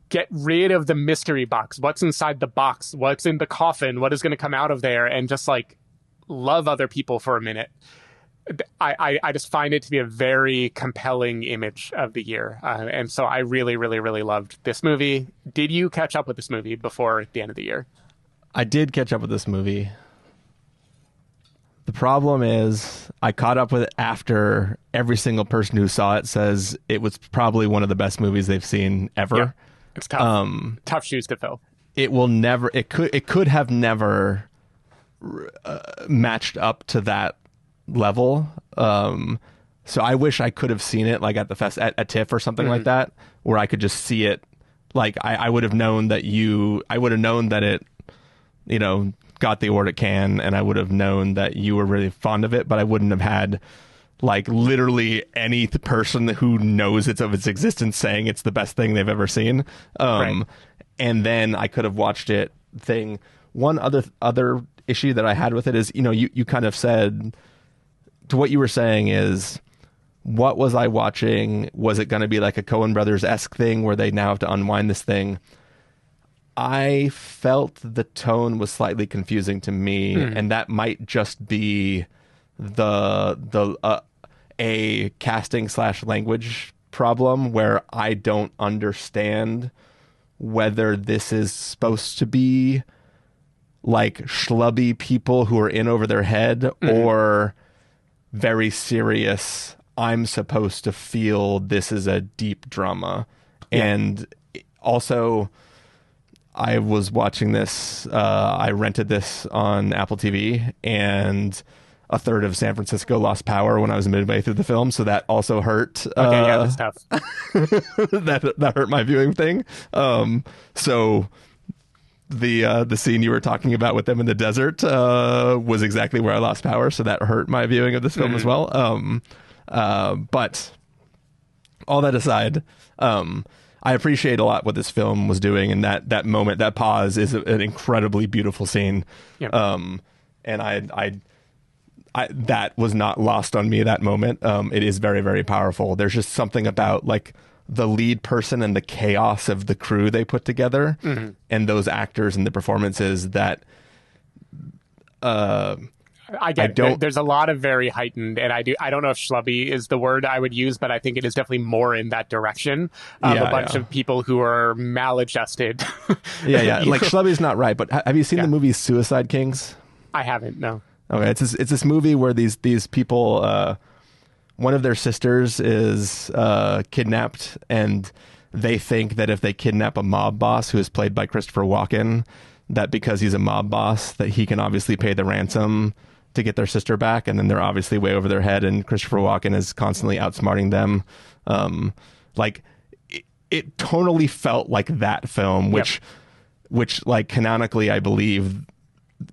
Speaker 9: get rid of the mystery box. What's inside the box? What's in the coffin? What is going to come out of there? And just like love other people for a minute. I just find it to be a very compelling image of the year. And so I really, really, really loved this movie. Did you catch up with this movie before the end of the year?
Speaker 16: I did catch up with this movie. The problem is I caught up with it after every single person who saw it says it was probably one of the best movies they've seen ever.
Speaker 9: Yeah, it's tough. Tough shoes to fill.
Speaker 16: It could have never matched up to that level. So I wish I could have seen it like at the at TIFF or something like that, where I could just see it. Like I would have known that it, you know, got the award it can, and I would have known that you were really fond of it, but I wouldn't have had like literally any person who knows of its existence saying it's the best thing they've ever seen. Right. And then I could have watched it. One other issue that I had with it is, you know, you kind of said to what you were saying is, what was I watching? Was it going to be like a Coen Brothers-esque thing where they now have to unwind this thing? I felt the tone was slightly confusing to me, and that might just be a casting / language problem where I don't understand whether this is supposed to be like schlubby people who are in over their head or very serious. I'm supposed to feel this is a deep drama. Yeah. And also, I was watching this, I rented this on Apple TV, and a third of San Francisco lost power when I was midway through the film, so that also hurt.
Speaker 9: Okay, yeah, that's tough.
Speaker 16: that hurt my viewing thing. So the scene you were talking about with them in the desert was exactly where I lost power, so that hurt my viewing of this film as well. But all that aside, I appreciate a lot what this film was doing, and that moment, that pause, is an incredibly beautiful scene. Yep. And I that was not lost on me, that moment. It is very, very powerful. There's just something about like the lead person and the chaos of the crew they put together, and those actors and the performances that
Speaker 9: there's a lot of very heightened, and I don't know if schlubby is the word I would use, but I think it is definitely more in that direction of a bunch of people who are maladjusted.
Speaker 16: Yeah. Like schlubby's not right, but have you seen the movie Suicide Kings?
Speaker 9: I haven't, no.
Speaker 16: Okay, it's this movie where these people, one of their sisters is kidnapped, and they think that if they kidnap a mob boss who is played by Christopher Walken, that because he's a mob boss, that he can obviously pay the ransom to get their sister back, and then they're obviously way over their head, and Christopher Walken is constantly outsmarting them. Like it tonally felt like that film, which like canonically, I believe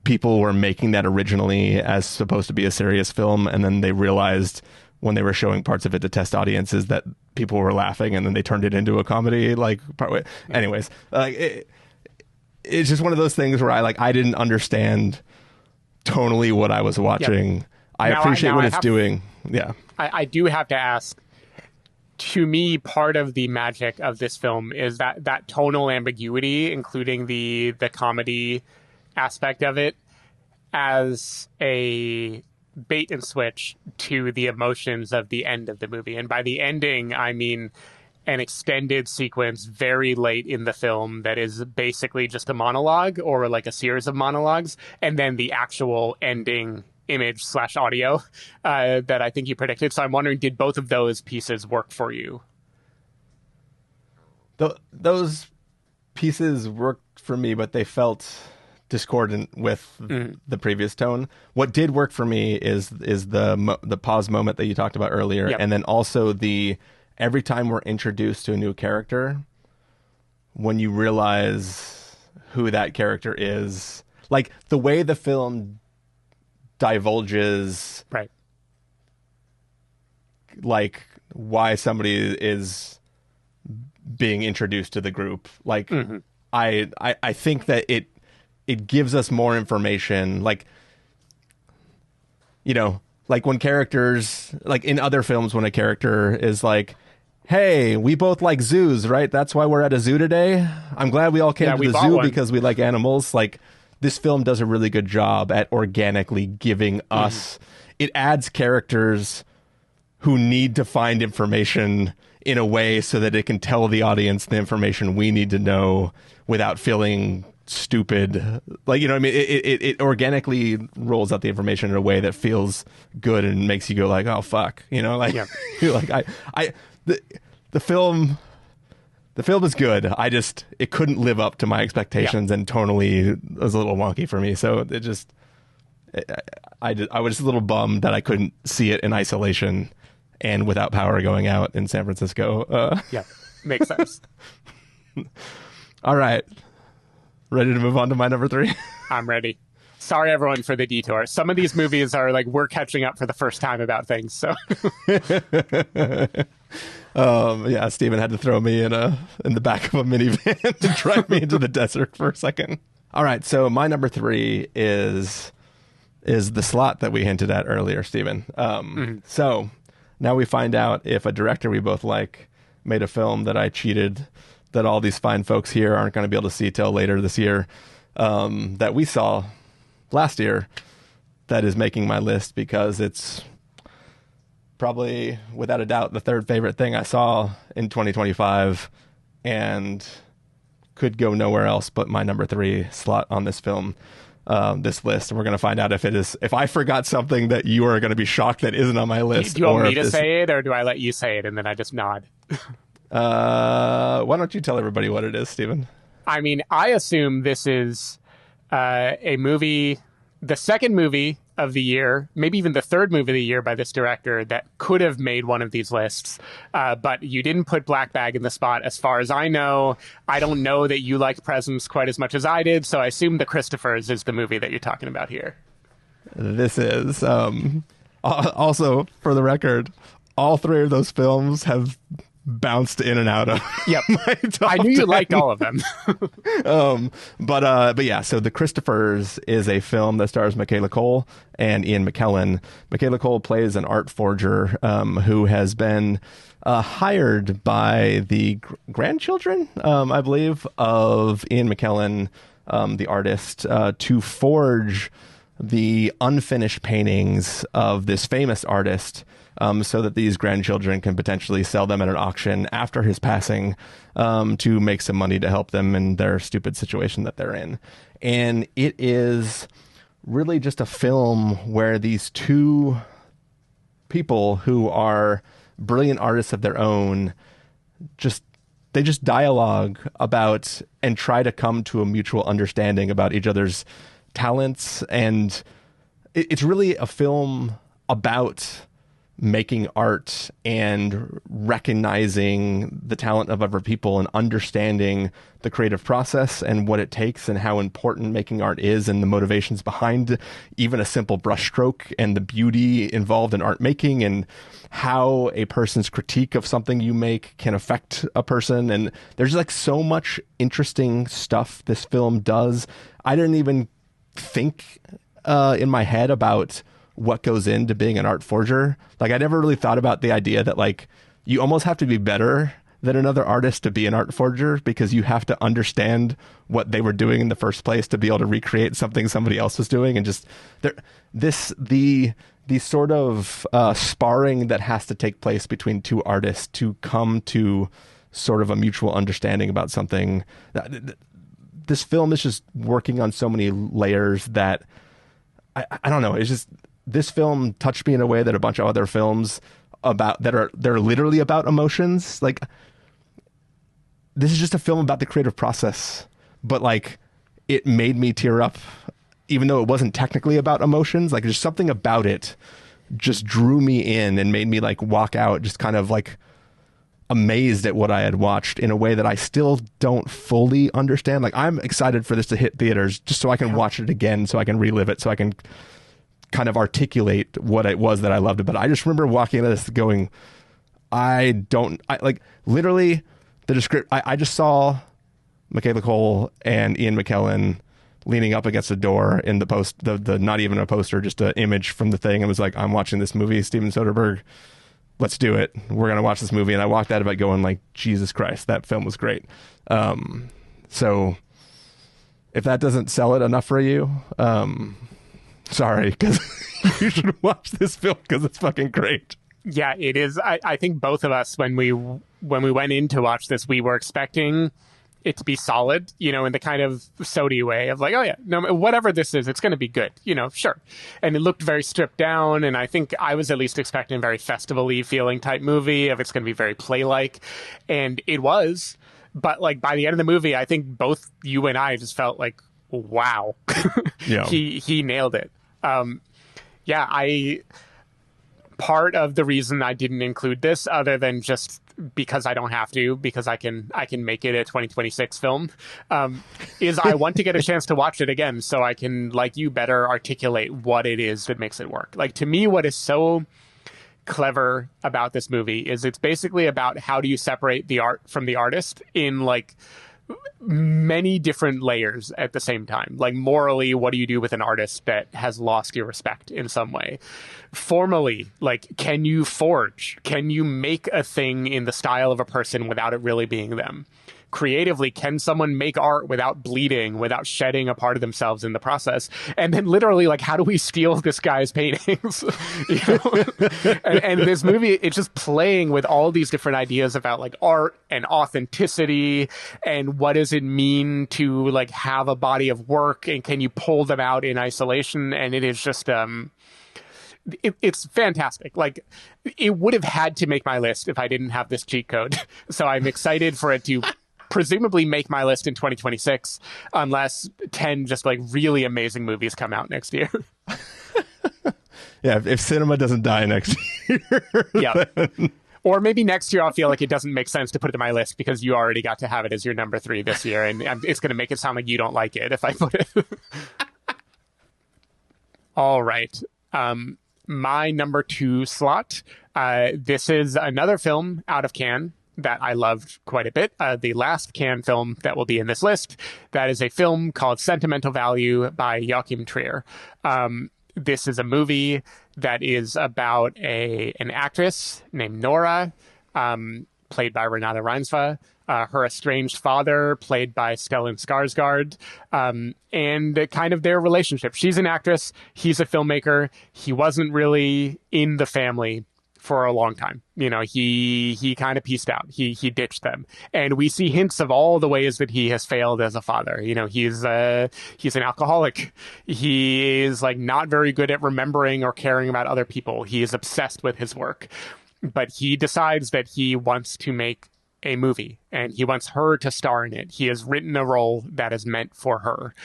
Speaker 16: people were making that originally as supposed to be a serious film, and then they realized when they were showing parts of it to test audiences that people were laughing, and then they turned it into a comedy. Like partway. Anyways, like it's just one of those things where I didn't understand tonally what I was watching. Yep. I appreciate what it's doing. Yeah.
Speaker 9: I do have to ask, to me, part of the magic of this film is that tonal ambiguity, including the comedy aspect of it, as a bait and switch to the emotions of the end of the movie. And by the ending, I mean an extended sequence very late in the film that is basically just a monologue or like a series of monologues, and then the actual ending image / audio that I think you predicted. So I'm wondering, did both of those pieces work for you?
Speaker 16: Those pieces worked for me, but they felt discordant with the previous tone. What did work for me is the pause moment that you talked about earlier, and then also every time we're introduced to a new character, when you realize who that character is, like the way the film divulges,
Speaker 9: right,
Speaker 16: like why somebody is being introduced to the group. Like I think that it gives us more information, like, you know, like when characters, like in other films, when a character is like, hey, we both like zoos, right? That's why we're at a zoo today. I'm glad we all came to the zoo because we like animals. Like, this film does a really good job at organically giving us, it adds characters who need to find information in a way so that it can tell the audience the information we need to know without feeling stupid. Like, you know what I mean? It organically rolls out the information in a way that feels good and makes you go like, oh, fuck. You know, like, you're like, the film is good. It couldn't live up to my expectations and tonally was a little wonky for me. So I was just a little bummed that I couldn't see it in isolation and without power going out in San Francisco.
Speaker 9: Makes sense.
Speaker 16: All right. Ready to move on to my number 3?
Speaker 9: I'm ready. Sorry, everyone, for the detour. Some of these movies are like, we're catching up for the first time about things. So,
Speaker 16: yeah, Steven had to throw me in the back of a minivan to drive me into the desert for a second. All right, so my number 3 is the slot that we hinted at earlier, Steven. So now we find out if a director we both like made a film that I cheated, that all these fine folks here aren't going to be able to see till later this year, that we saw last year, that is making my list because it's probably, without a doubt, the third favorite thing I saw in 2025 and could go nowhere else but my number 3 slot on this film, this list. And we're going to find out if I forgot something that you are going to be shocked that isn't on my list.
Speaker 9: Do you want me to say it, or do I let you say it and then I just nod?
Speaker 16: Why don't you tell everybody what it is, Steven?
Speaker 9: I mean, I assume this is a movie, the second movie of the year, maybe even the third movie of the year by this director that could have made one of these lists. But you didn't put Black Bag in the spot. As far as I know, I don't know that you liked Presence quite as much as I did. So I assume The Christophers is the movie that you're talking about here.
Speaker 16: This is. Also, for the record, all 3 of those films have bounced in and out of.
Speaker 9: Yep. I knew you liked all of them.
Speaker 16: But yeah, so The Christophers is a film that stars Michaela Cole and Ian McKellen. Michaela Cole plays an art forger who has been hired by the grandchildren, I believe, of Ian McKellen, the artist, to forge the unfinished paintings of this famous artist, so that these grandchildren can potentially sell them at an auction after his passing, to make some money to help them in their stupid situation that they're in. And it is really just a film where these two people who are brilliant artists of their own they just dialogue about and try to come to a mutual understanding about each other's talents. And it's really a film about making art and recognizing the talent of other people and understanding the creative process and what it takes and how important making art is and the motivations behind even a simple brushstroke and the beauty involved in art making and how a person's critique of something you make can affect a person. And there's like so much interesting stuff this film does. I didn't even think in my head about what goes into being an art forger. Like, I never really thought about the idea that like you almost have to be better than another artist to be an art forger, because you have to understand what they were doing in the first place to be able to recreate something somebody else was doing. And just the sort of sparring that has to take place between two artists to come to sort of a mutual understanding about something. This film is just working on so many layers that I don't know. It's just, this film touched me in a way that a bunch of other films they're literally about emotions. Like, this is just a film about the creative process, but like it made me tear up, even though it wasn't technically about emotions. Like, there's something about it just drew me in and made me like walk out just kind of like amazed at what I had watched in a way that I still don't fully understand. Like, I'm excited for this to hit theaters just so I can watch it again, so I can relive it, so I can kind of articulate what it was that I loved about it. I just remember walking into this going, I literally I just saw Michaela Cole and Ian McKellen leaning up against a door in the post, the not even a poster, just an image from the thing, and was like, I'm watching this movie, Steven Soderbergh. let's do it. We're going to watch this movie. And I walked out of it going like, Jesus Christ, that film was great. So if that doesn't sell it enough for you, sorry, because you should watch this film because it's fucking great.
Speaker 9: Yeah, it is. I think both of us, when we went in to watch this, we were expecting it to be solid, you know, in the kind of sody way of like, oh yeah, no, whatever this is, it's going to be good, you know, sure. And it looked very stripped down, and I think I was at least expecting a very festival-y feeling type movie, if it's going to be very play-like, and it was. But like by the end of the movie, I think both you and I just felt like, wow,
Speaker 16: yeah,
Speaker 9: he nailed it. Part of the reason I didn't include this, other than just because I don't have to, because I can make it a 2026 film, is I want to get a chance to watch it again so I can, like you, better articulate what it is that makes it work. Like, to me, what is so clever about this movie is it's basically about how do you separate the art from the artist in like many different layers at the same time. Like, morally, what do you do with an artist that has lost your respect in some way? Formally, like, can you forge? Can you make a thing in the style of a person without it really being them? Creatively, can someone make art without bleeding, without shedding a part of themselves in the process? And then literally, like, how do we steal this guy's paintings? You know? and this movie, it's just playing with all these different ideas about like art and authenticity and what does it mean to like have a body of work, and can you pull them out in isolation? And it is just it's fantastic. Like, it would have had to make my list if I didn't have this cheat code. So I'm excited for it to presumably make my list in 2026, unless 10 just like really amazing movies come out next year.
Speaker 16: Yeah, if cinema doesn't die next year.
Speaker 9: Yeah. Or maybe next year I'll feel like it doesn't make sense to put it on my list because you already got to have it as your number 3 this year, and it's going to make it sound like you don't like it if I put it. All right. My number 2 slot. This is another film out of Cannes that I loved quite a bit. The last Cannes film that will be in this list. That is a film called Sentimental Value by Joachim Trier. This is a movie that is about an actress named Nora, played by Renate Reinsve, her estranged father, played by Stellan Skarsgård, and kind of their relationship. She's an actress. He's a filmmaker. He wasn't really in the family for a long time. You know, he kind of pieced out. He ditched them. And we see hints of all the ways that he has failed as a father. You know, he's an alcoholic. He is like not very good at remembering or caring about other people. He is obsessed with his work. But he decides that he wants to make a movie and he wants her to star in it. He has written a role that is meant for her.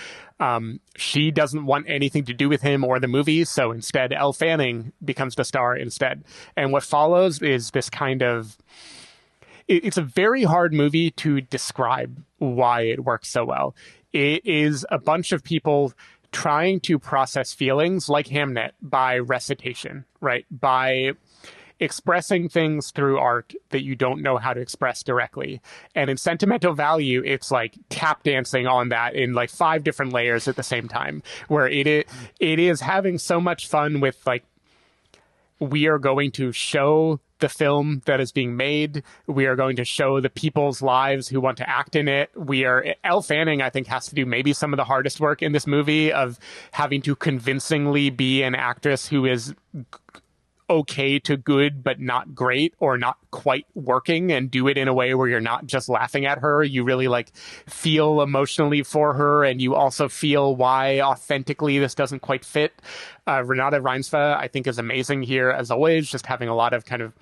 Speaker 9: She doesn't want anything to do with him or the movie, so instead Elle Fanning becomes the star instead. And what follows is this kind of... It's a very hard movie to describe why it works so well. It is a bunch of people trying to process feelings like Hamnet by recitation, right? By expressing things through art that you don't know how to express directly. And in Sentimental Value, it's like tap dancing on that in like 5 different layers at the same time, where it is having so much fun with like, we are going to show the film that is being made. We are going to show the people's lives who want to act in it. Elle Fanning, I think, has to do maybe some of the hardest work in this movie of having to convincingly be an actress who is okay to good but not great or not quite working, and do it in a way where you're not just laughing at her. You really like feel emotionally for her, and you also feel why authentically this doesn't quite fit. Renate Reinsve, I think, is amazing here as always, just having a lot of kind of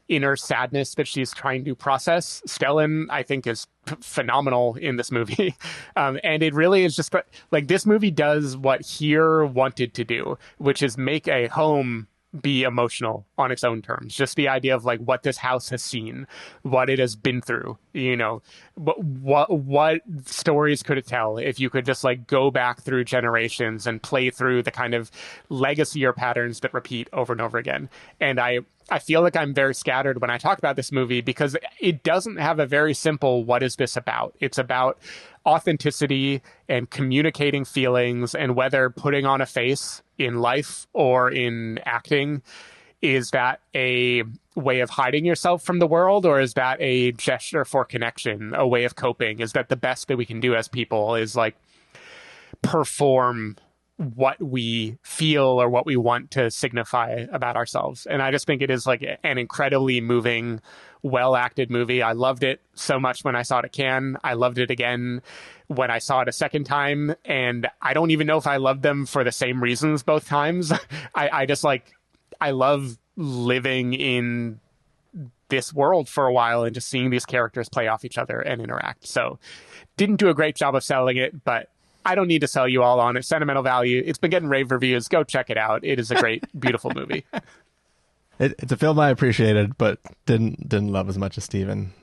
Speaker 9: inner sadness that she's trying to process. Stellan, I think, is phenomenal in this movie. And it really is just like, this movie does what Here wanted to do, which is make a home be emotional on its own terms. Just the idea of like what this house has seen, what it has been through, you know, what stories could it tell if you could just like go back through generations and play through the kind of legacy or patterns that repeat over and over again. And I feel like I'm very scattered when I talk about this movie because it doesn't have a very simple, what is this about? It's about authenticity and communicating feelings, and whether putting on a face in life or in acting is that a way of hiding yourself from the world, or is that a gesture for connection, a way of coping? Is that the best that we can do as people is like perform what we feel or what we want to signify about ourselves? And I just think it is like an incredibly moving, well-acted movie. I loved it so much when I saw it at Cannes. I loved it again when I saw it a second time. And I don't even know if I loved them for the same reasons both times. I just like, I love living in this world for a while and just seeing these characters play off each other and interact. So didn't do a great job of selling it, but I don't need to sell you all on it. Sentimental value. It's been getting rave reviews. Go check it out. It is a great, beautiful movie.
Speaker 16: It's a film I appreciated, but didn't love as much as Steven.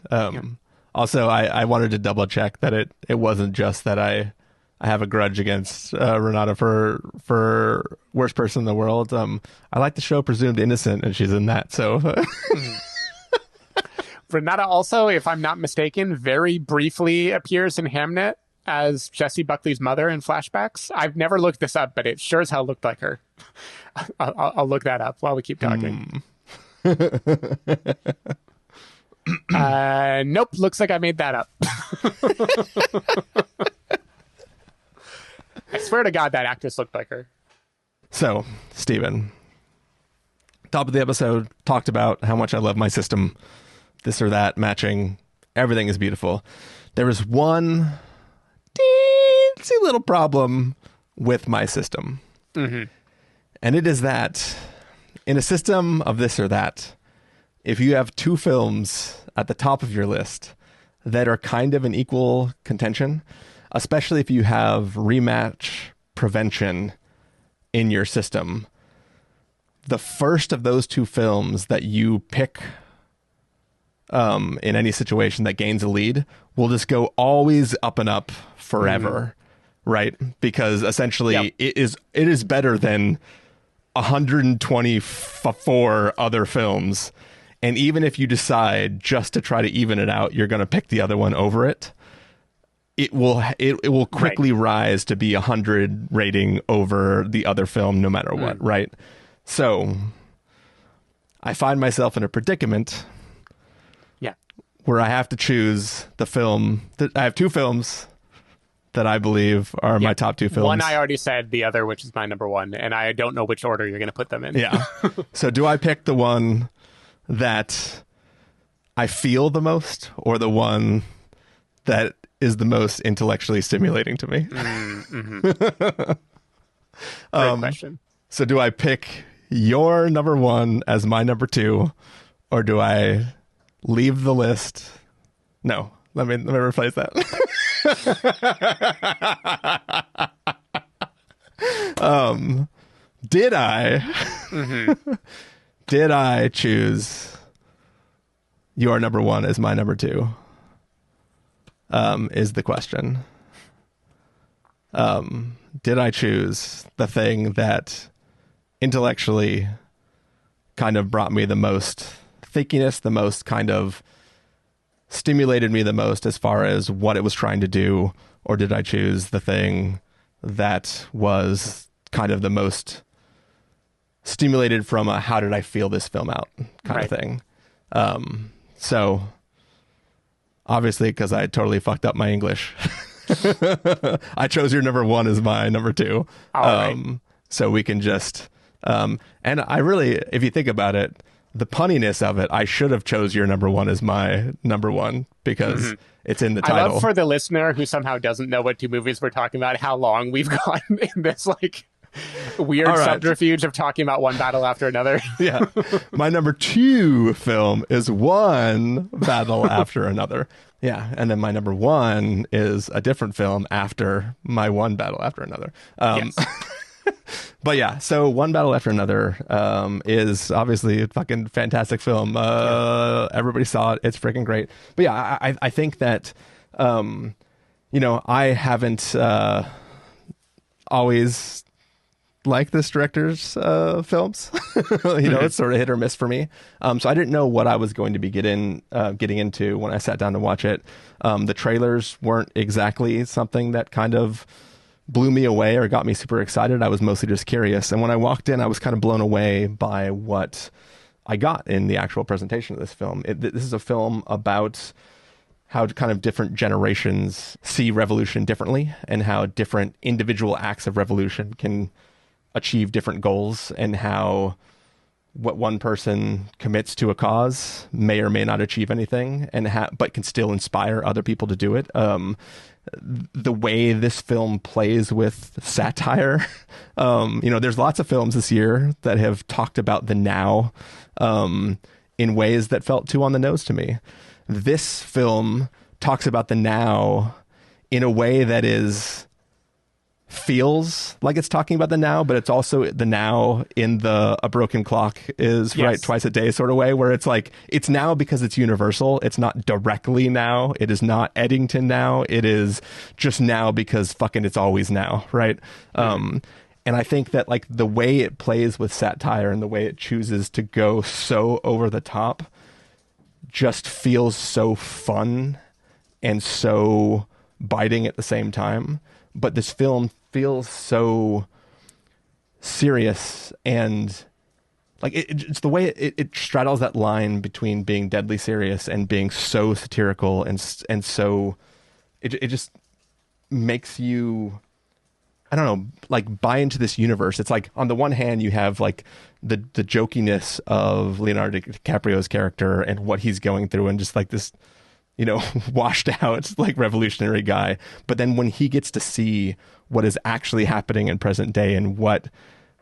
Speaker 16: Also, I wanted to double check that it wasn't just that I have a grudge against Renata for worst person in the world. I like the show Presumed Innocent, and she's in that. So
Speaker 9: Renata also, if I'm not mistaken, very briefly appears in Hamnet as Jessie Buckley's mother in flashbacks. I've never looked this up, but it sure as hell looked like her. I'll look that up while we keep talking. Nope, looks like I made that up. I swear to God, that actress looked like her.
Speaker 16: So, Steven, top of the episode, talked about how much I love my system. This or that, matching. Everything is beautiful. There is one teensy little problem with my system.
Speaker 9: Mm-hmm.
Speaker 16: And it is that in a system of this or that, if you have two films at the top of your list that are kind of in equal contention, especially if you have rematch prevention in your system, the first of those two films that you pick in any situation that gains a lead will just go always up and up forever, right? Because essentially it is better than 124 other films. And even if you decide just to try to even it out, you're going to pick the other one over it. It will quickly rise to be 100 rating over the other film, no matter what, right? So I find myself in a predicament where I have to choose the film. I have two films that I believe are my top two films.
Speaker 9: One I already said, the other, which is my number one, and I don't know which order you're going to put them in.
Speaker 16: Yeah. So do I pick the one that I feel the most, or the one that is the most intellectually stimulating to me?
Speaker 9: Great question.
Speaker 16: So do I pick your number one as my number two, or do I leave the list? No, let me replace that. Did I choose your number one as my number two? Is the question. Did I choose the thing that intellectually kind of brought me the most thinkiness, the most kind of stimulated me the most as far as what it was trying to do? Or did I choose the thing that was kind of the most stimulated from a how did I feel this film out kind of thing? So obviously, because I totally fucked up my English, I chose your number one as my number two. So we can just and I really, if you think about it, the punniness of it, I should have chose your number one as my number one because it's in the title.
Speaker 9: I love for the listener who somehow doesn't know what two movies we're talking about, how long we've gone in this like weird subterfuge of talking about one battle after another.
Speaker 16: Yeah. My number two film is One Battle After Another. Yeah. And then my number one is a different film after my One Battle After Another.
Speaker 9: Yes.
Speaker 16: But yeah, so One Battle After Another is obviously a fucking fantastic film. Everybody saw it. It's freaking great. But yeah, I think that, I haven't always liked this director's films. It's sort of hit or miss for me. So I didn't know what I was going to be getting into when I sat down to watch it. The trailers weren't exactly something that kind of blew me away or got me super excited. I was mostly just curious. And when I walked in, I was kind of blown away by what I got in the actual presentation of this film. This is a film about how kind of different generations see revolution differently, and how different individual acts of revolution can achieve different goals, and how what one person commits to a cause may or may not achieve anything, but can still inspire other people to do it. The way this film plays with satire, there's lots of films this year that have talked about the now in ways that felt too on the nose to me. This film talks about the now in a way that feels like it's talking about the now, but it's also the now in the a broken clock is right twice a day sort of way, where it's like, it's now because it's universal. It's not directly now. It is not Eddington now. It is just now because fucking it's always now. Right. And I think that like the way it plays with satire and the way it chooses to go so over the top just feels so fun and so biting at the same time. But this film feels so serious, and like it's the way it straddles that line between being deadly serious and being so satirical, and so it just makes you, I don't know, like buy into this universe. It's like, on the one hand, you have like the jokiness of Leonardo DiCaprio's character and what he's going through, and just like this, washed out like revolutionary guy. But then when he gets to see what is actually happening in present day, and what,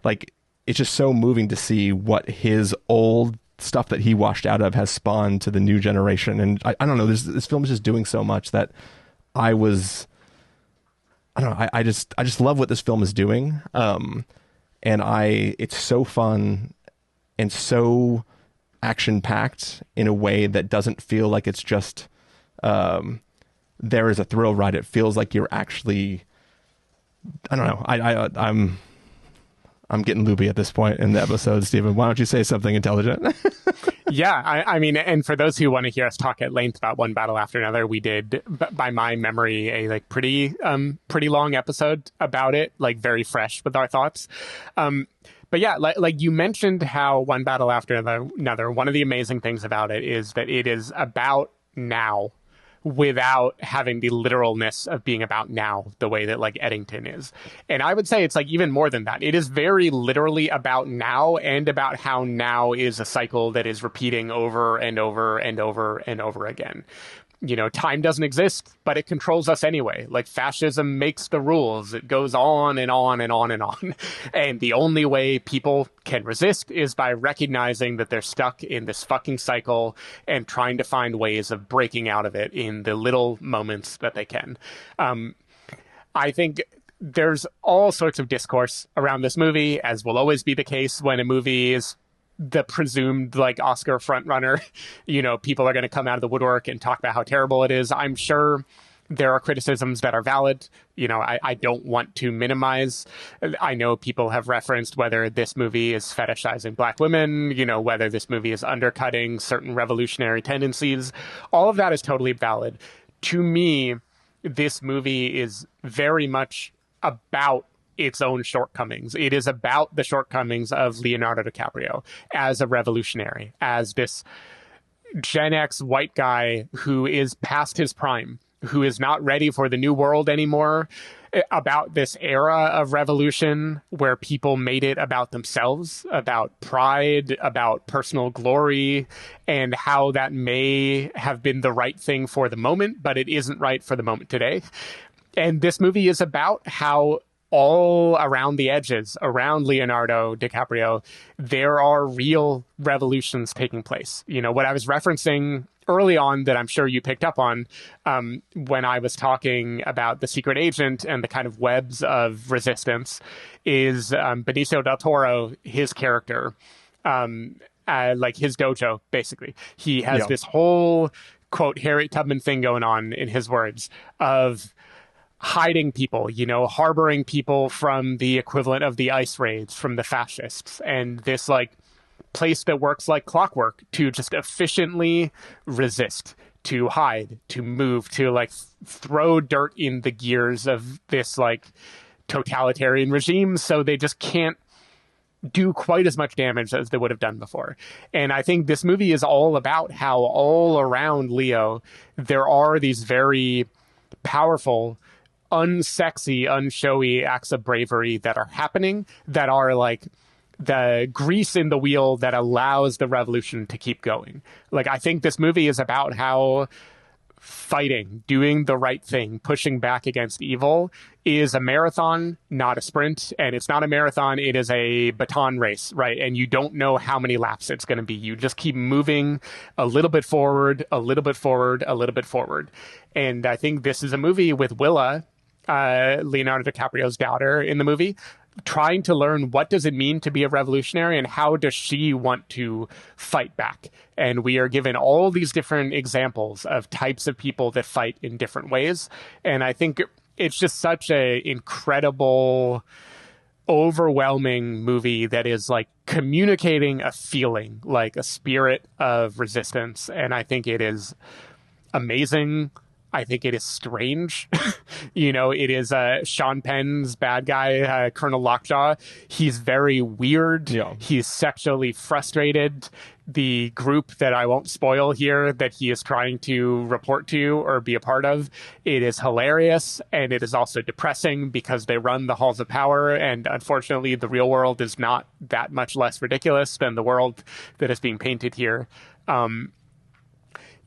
Speaker 16: like, it's just so moving to see what his old stuff that he washed out of has spawned to the new generation. And I don't know, this film is just doing so much that I just love what this film is doing. And it's so fun and so action packed in a way that doesn't feel like it's just, there is a thrill ride. It feels like you're actually, I don't know. I'm getting loopy at this point in the episode, Stephen. Why don't you say something intelligent?
Speaker 9: Yeah, I mean, and for those who want to hear us talk at length about One Battle After Another, we did, by my memory, a like pretty long episode about it, like very fresh with our thoughts. But yeah, like you mentioned how One Battle After Another, one of the amazing things about it is that it is about now, without having the literalness of being about now, the way that like Eddington is. And I would say it's like even more than that. It is very literally about now, and about how now is a cycle that is repeating over and over and over and over again. Time doesn't exist, but it controls us anyway. Like, fascism makes the rules. It goes on and on and on and on. And the only way people can resist is by recognizing that they're stuck in this fucking cycle and trying to find ways of breaking out of it in the little moments that they can. I think there's all sorts of discourse around this movie, as will always be the case when a movie is the presumed like Oscar frontrunner. People are going to come out of the woodwork and talk about how terrible it is. I'm sure there are criticisms that are valid. I don't want to minimize. I know people have referenced whether this movie is fetishizing Black women, whether this movie is undercutting certain revolutionary tendencies. All of that is totally valid. To me, this movie is very much about its own shortcomings. It is about the shortcomings of Leonardo DiCaprio as a revolutionary, as this Gen X white guy who is past his prime, who is not ready for the new world anymore, about this era of revolution where people made it about themselves, about pride, about personal glory, and how that may have been the right thing for the moment, but it isn't right for the moment today. And this movie is about how all around the edges, around Leonardo DiCaprio, there are real revolutions taking place. What I was referencing early on that I'm sure you picked up on when I was talking about The Secret Agent and the kind of webs of resistance is Benicio del Toro, his character, like his dojo, basically. He has this whole, quote, Harriet Tubman thing going on, in his words, of hiding people, harboring people from the equivalent of the ice raids from the fascists, and this like place that works like clockwork to just efficiently resist, to hide, to move, to like throw dirt in the gears of this like totalitarian regimes, so they just can't do quite as much damage as they would have done before. And I think this movie is all about how all around Leo there are these very powerful, unsexy, unshowy acts of bravery that are happening, that are like the grease in the wheel that allows the revolution to keep going. Like, I think this movie is about how fighting, doing the right thing, pushing back against evil is a marathon, not a sprint. And it's not a marathon, it is a baton race, right? And you don't know how many laps it's going to be. You just keep moving a little bit forward, a little bit forward, a little bit forward. And I think this is a movie with Willa, Leonardo DiCaprio's daughter in the movie, trying to learn what does it mean to be a revolutionary and how does she want to fight back. And we are given all these different examples of types of people that fight in different ways. And I think it's just such a incredible, overwhelming movie that is like communicating a feeling, like a spirit of resistance. And I think it is amazing. I think it is strange. It is Sean Penn's bad guy, Colonel Lockjaw. He's very weird. Yeah. He's sexually frustrated. The group that I won't spoil here that he is trying to report to or be a part of, it is hilarious, and it is also depressing because they run the halls of power, and unfortunately the real world is not that much less ridiculous than the world that is being painted here.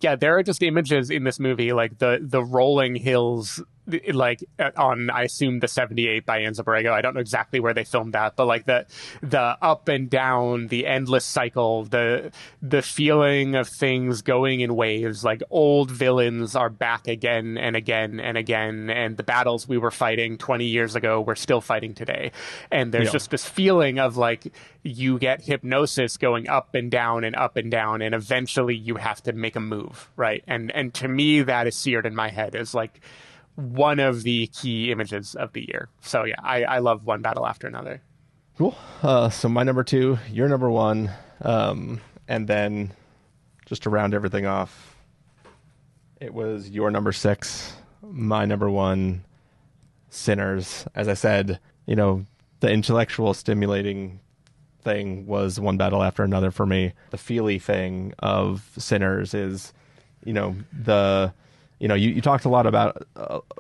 Speaker 9: Yeah, there are just images in this movie, like the rolling hills, like on, I assume, the 78 by Enzo Borrego. I don't know exactly where they filmed that, but like the up and down, the endless cycle, the feeling of things going in waves, like old villains are back again and again and again, and the battles we were fighting 20 years ago, we're still fighting today. And there's just this feeling of like you get hypnosis going up and down and up and down, and eventually you have to make a move, right? And to me, that is seared in my head as like one of the key images of the year. So yeah, I love One Battle After Another.
Speaker 16: Cool. So my number 2, your number 1, and then just to round everything off, it was your number 6, my number 1, Sinners. As I said, the intellectual stimulating thing was One Battle After Another for me. The feely thing of Sinners is, you talked a lot about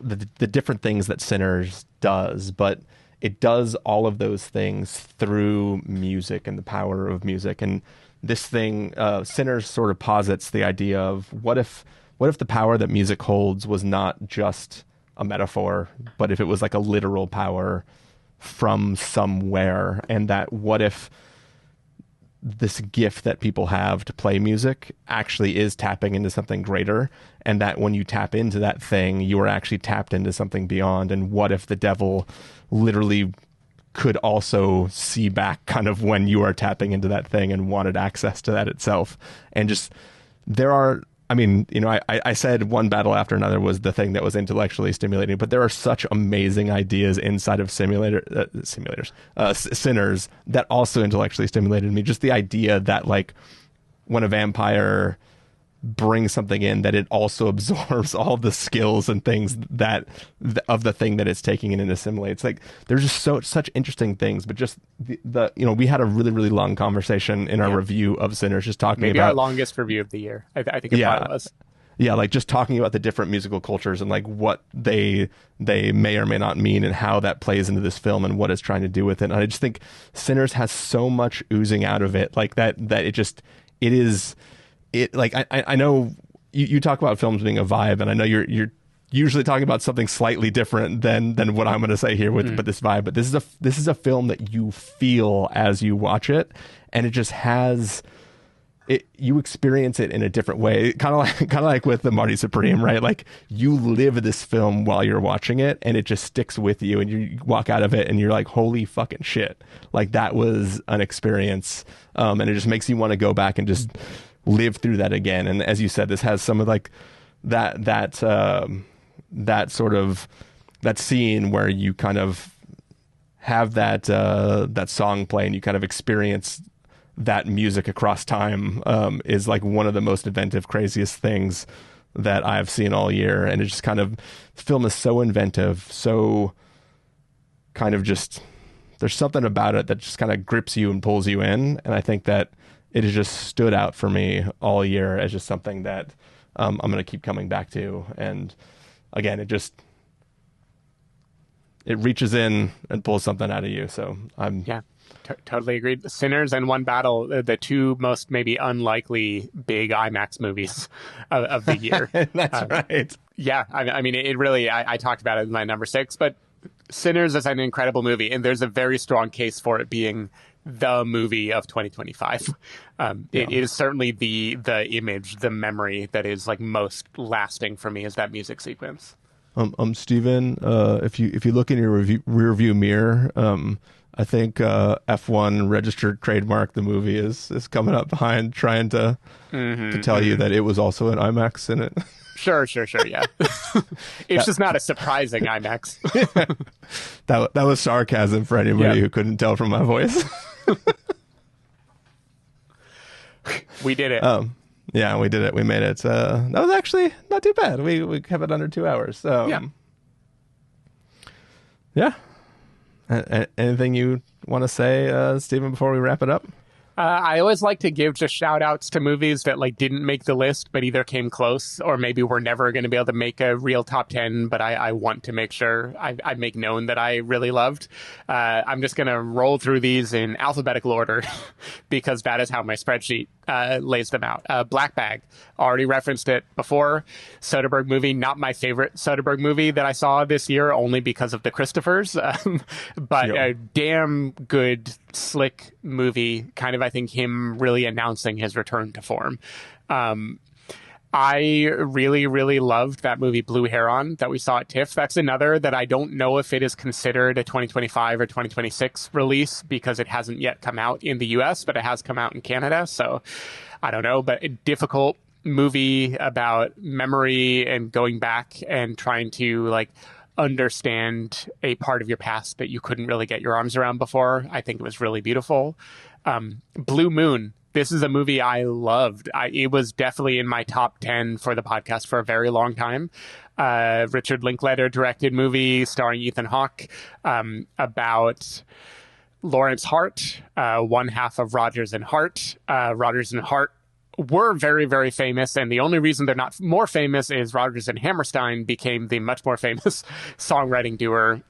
Speaker 16: the different things that Sinners does, but it does all of those things through music and the power of music. And this thing, Sinners sort of posits the idea of what if the power that music holds was not just a metaphor, but if it was like a literal power from somewhere, and that what if this gift that people have to play music actually is tapping into something greater, and that when you tap into that thing, you are actually tapped into something beyond. And what if the devil literally could also see back kind of when you are tapping into that thing and wanted access to that itself? And just, I said One Battle After Another was the thing that was intellectually stimulating, but there are such amazing ideas inside of Sinners that also intellectually stimulated me. Just the idea that like when a vampire brings something in, that it also absorbs all the skills and things that of the thing that it's taking in and assimilates. Like there's just such interesting things, but just the we had a really, really long conversation in our review of Sinners, just talking
Speaker 9: maybe
Speaker 16: about
Speaker 9: our longest review of the year. I think it probably was.
Speaker 16: Yeah, like just talking about the different musical cultures and like what they may or may not mean and how that plays into this film and what it's trying to do with it. And I just think Sinners has so much oozing out of it, like that I know you talk about films being a vibe, and I know you're usually talking about something slightly different than what I'm going to say here with but this vibe. But this is a film that you feel as you watch it, and it just has it. You experience it in a different way, kind of like with the Marty Supreme, right? Like you live this film while you're watching it, and it just sticks with you, and you walk out of it, and you're like, holy fucking shit! Like that was an experience, and it just makes you want to go back and just live through that again. And as you said, this has some of like that sort of that scene where you kind of have that song play and you kind of experience that music across time, is like one of the most inventive, craziest things that I've seen all year. And it just kind of, the film is so inventive, so kind of just, there's something about it that just kind of grips you and pulls you in. And I think that it has just stood out for me all year as just something that I'm going to keep coming back to. And again, it reaches in and pulls something out of you. So I'm
Speaker 9: totally agreed. Sinners and One Battle, the two most maybe unlikely big IMAX movies of the year.
Speaker 16: That's right.
Speaker 9: Yeah, I mean, it really, I talked about it in my number 6, but Sinners is an incredible movie, and there's a very strong case for it being the movie of 2025. It is certainly the image, the memory that is like most lasting for me is that music sequence.
Speaker 16: Steven, if you look in your rear view mirror, I think F1 registered trademark the movie is coming up behind, trying to tell you that it was also an IMAX in it.
Speaker 9: Sure, yeah. It's just not a surprising IMAX.
Speaker 16: That was sarcasm for anybody who couldn't tell from my voice.
Speaker 9: We did it.
Speaker 16: Yeah, we did it. We made it. That was actually not too bad. We kept it under 2 hours. Yeah. Anything you want to say, Stephen, before we wrap it up?
Speaker 9: I always like to give just shout outs to movies that like didn't make the list, but either came close or maybe we're never going to be able to make a real top 10. But I want to make sure I make known that I really loved. I'm just going to roll through these in alphabetical order because that is how my spreadsheet lays them out. Black Bag, already referenced it before. Soderbergh movie, not my favorite Soderbergh movie that I saw this year, only because of the Christophers, but a damn good, slick movie. Kind of, I think, him really announcing his return to form. I really, really loved that movie Blue Heron that we saw at TIFF. That's another that I don't know if it is considered a 2025 or 2026 release because it hasn't yet come out in the US, but it has come out in Canada. So I don't know, but a difficult movie about memory and going back and trying to like understand a part of your past that you couldn't really get your arms around before. I think it was really beautiful. Blue Moon. This is a movie I loved. It was definitely in my top 10 for the podcast for a very long time. Richard Linklater directed movie starring Ethan Hawke about Lawrence Hart, one half of Rodgers and Hart. Rodgers and Hart were very, very famous, and the only reason they're not more famous is Rodgers and Hammerstein became the much more famous songwriting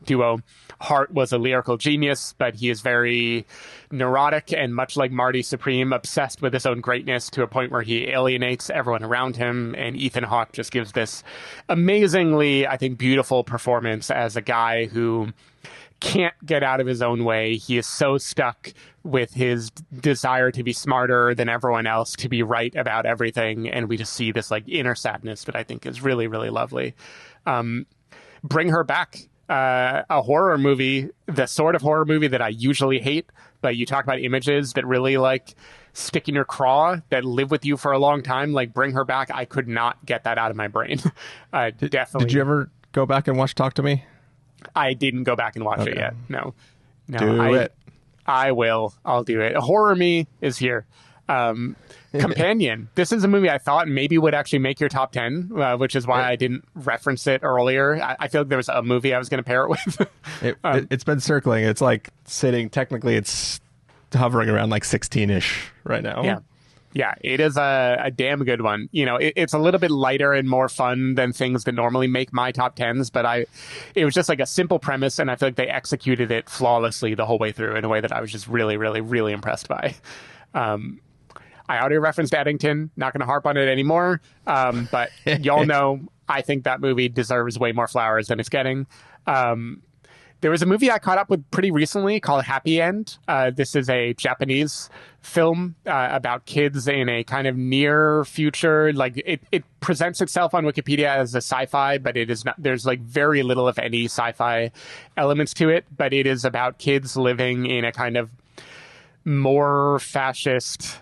Speaker 9: duo. Hart was a lyrical genius, but he is very neurotic and, much like Marty Supreme, obsessed with his own greatness to a point where he alienates everyone around him. And Ethan Hawke just gives this amazingly, I think, beautiful performance as a guy who can't get out of his own way. He is so stuck with his desire to be smarter than everyone else, to be right about everything. And we just see this like inner sadness that I think is really, really lovely. Bring Her Back, a horror movie, the sort of horror movie that I usually hate, but you talk about images that really like stick in your craw, that live with you for a long time. Like Bring Her Back, I could not get that out of my brain. Definitely.
Speaker 16: Did you ever go back and watch Talk to Me?
Speaker 9: I didn't go back and watch it yet. No.
Speaker 16: Do it.
Speaker 9: I will. I'll do it. Horror Me is here. Companion. This is a movie I thought maybe would actually make your top 10, which is why I didn't reference it earlier. I feel like there was a movie I was going to pair it with.
Speaker 16: It's been circling. It's like sitting, technically it's hovering around like 16-ish right now.
Speaker 9: Yeah, it is a damn good one. You know, it's a little bit lighter and more fun than things that normally make my top 10s, but it was just like a simple premise, and I feel like they executed it flawlessly the whole way through in a way that I was just really, really, really impressed by. I already referenced Eddington, not going to harp on it anymore, but y'all know I think that movie deserves way more flowers than it's getting. There was a movie I caught up with pretty recently called Happy End. This is a Japanese film about kids in a kind of near future. Like it presents itself on Wikipedia as a sci-fi, but it is not. There's like very little, if any, sci-fi elements to it. But it is about kids living in a kind of more fascist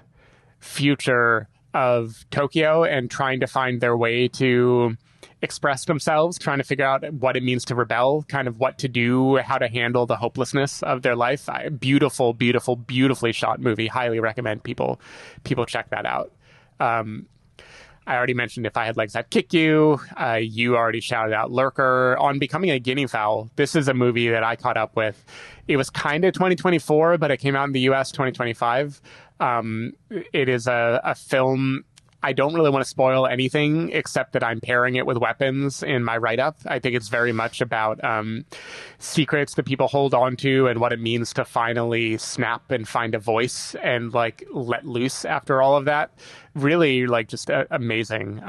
Speaker 9: future of Tokyo and trying to find their way to express themselves, trying to figure out what it means to rebel, kind of what to do, how to handle the hopelessness of their life. Beautiful, beautiful, beautifully shot movie. Highly recommend people check that out. I already mentioned If I Had Legs, I'd Kick You. You already shouted out Lurker. On Becoming a Guinea Fowl, this is a movie that I caught up with. It was kind of 2024, but it came out in the US 2025. It is a film. I don't really want to spoil anything except that I'm pairing it with weapons in my write-up. I think it's very much about secrets that people hold on to and what it means to finally snap and find a voice and like let loose after all of that. Really, like, just amazing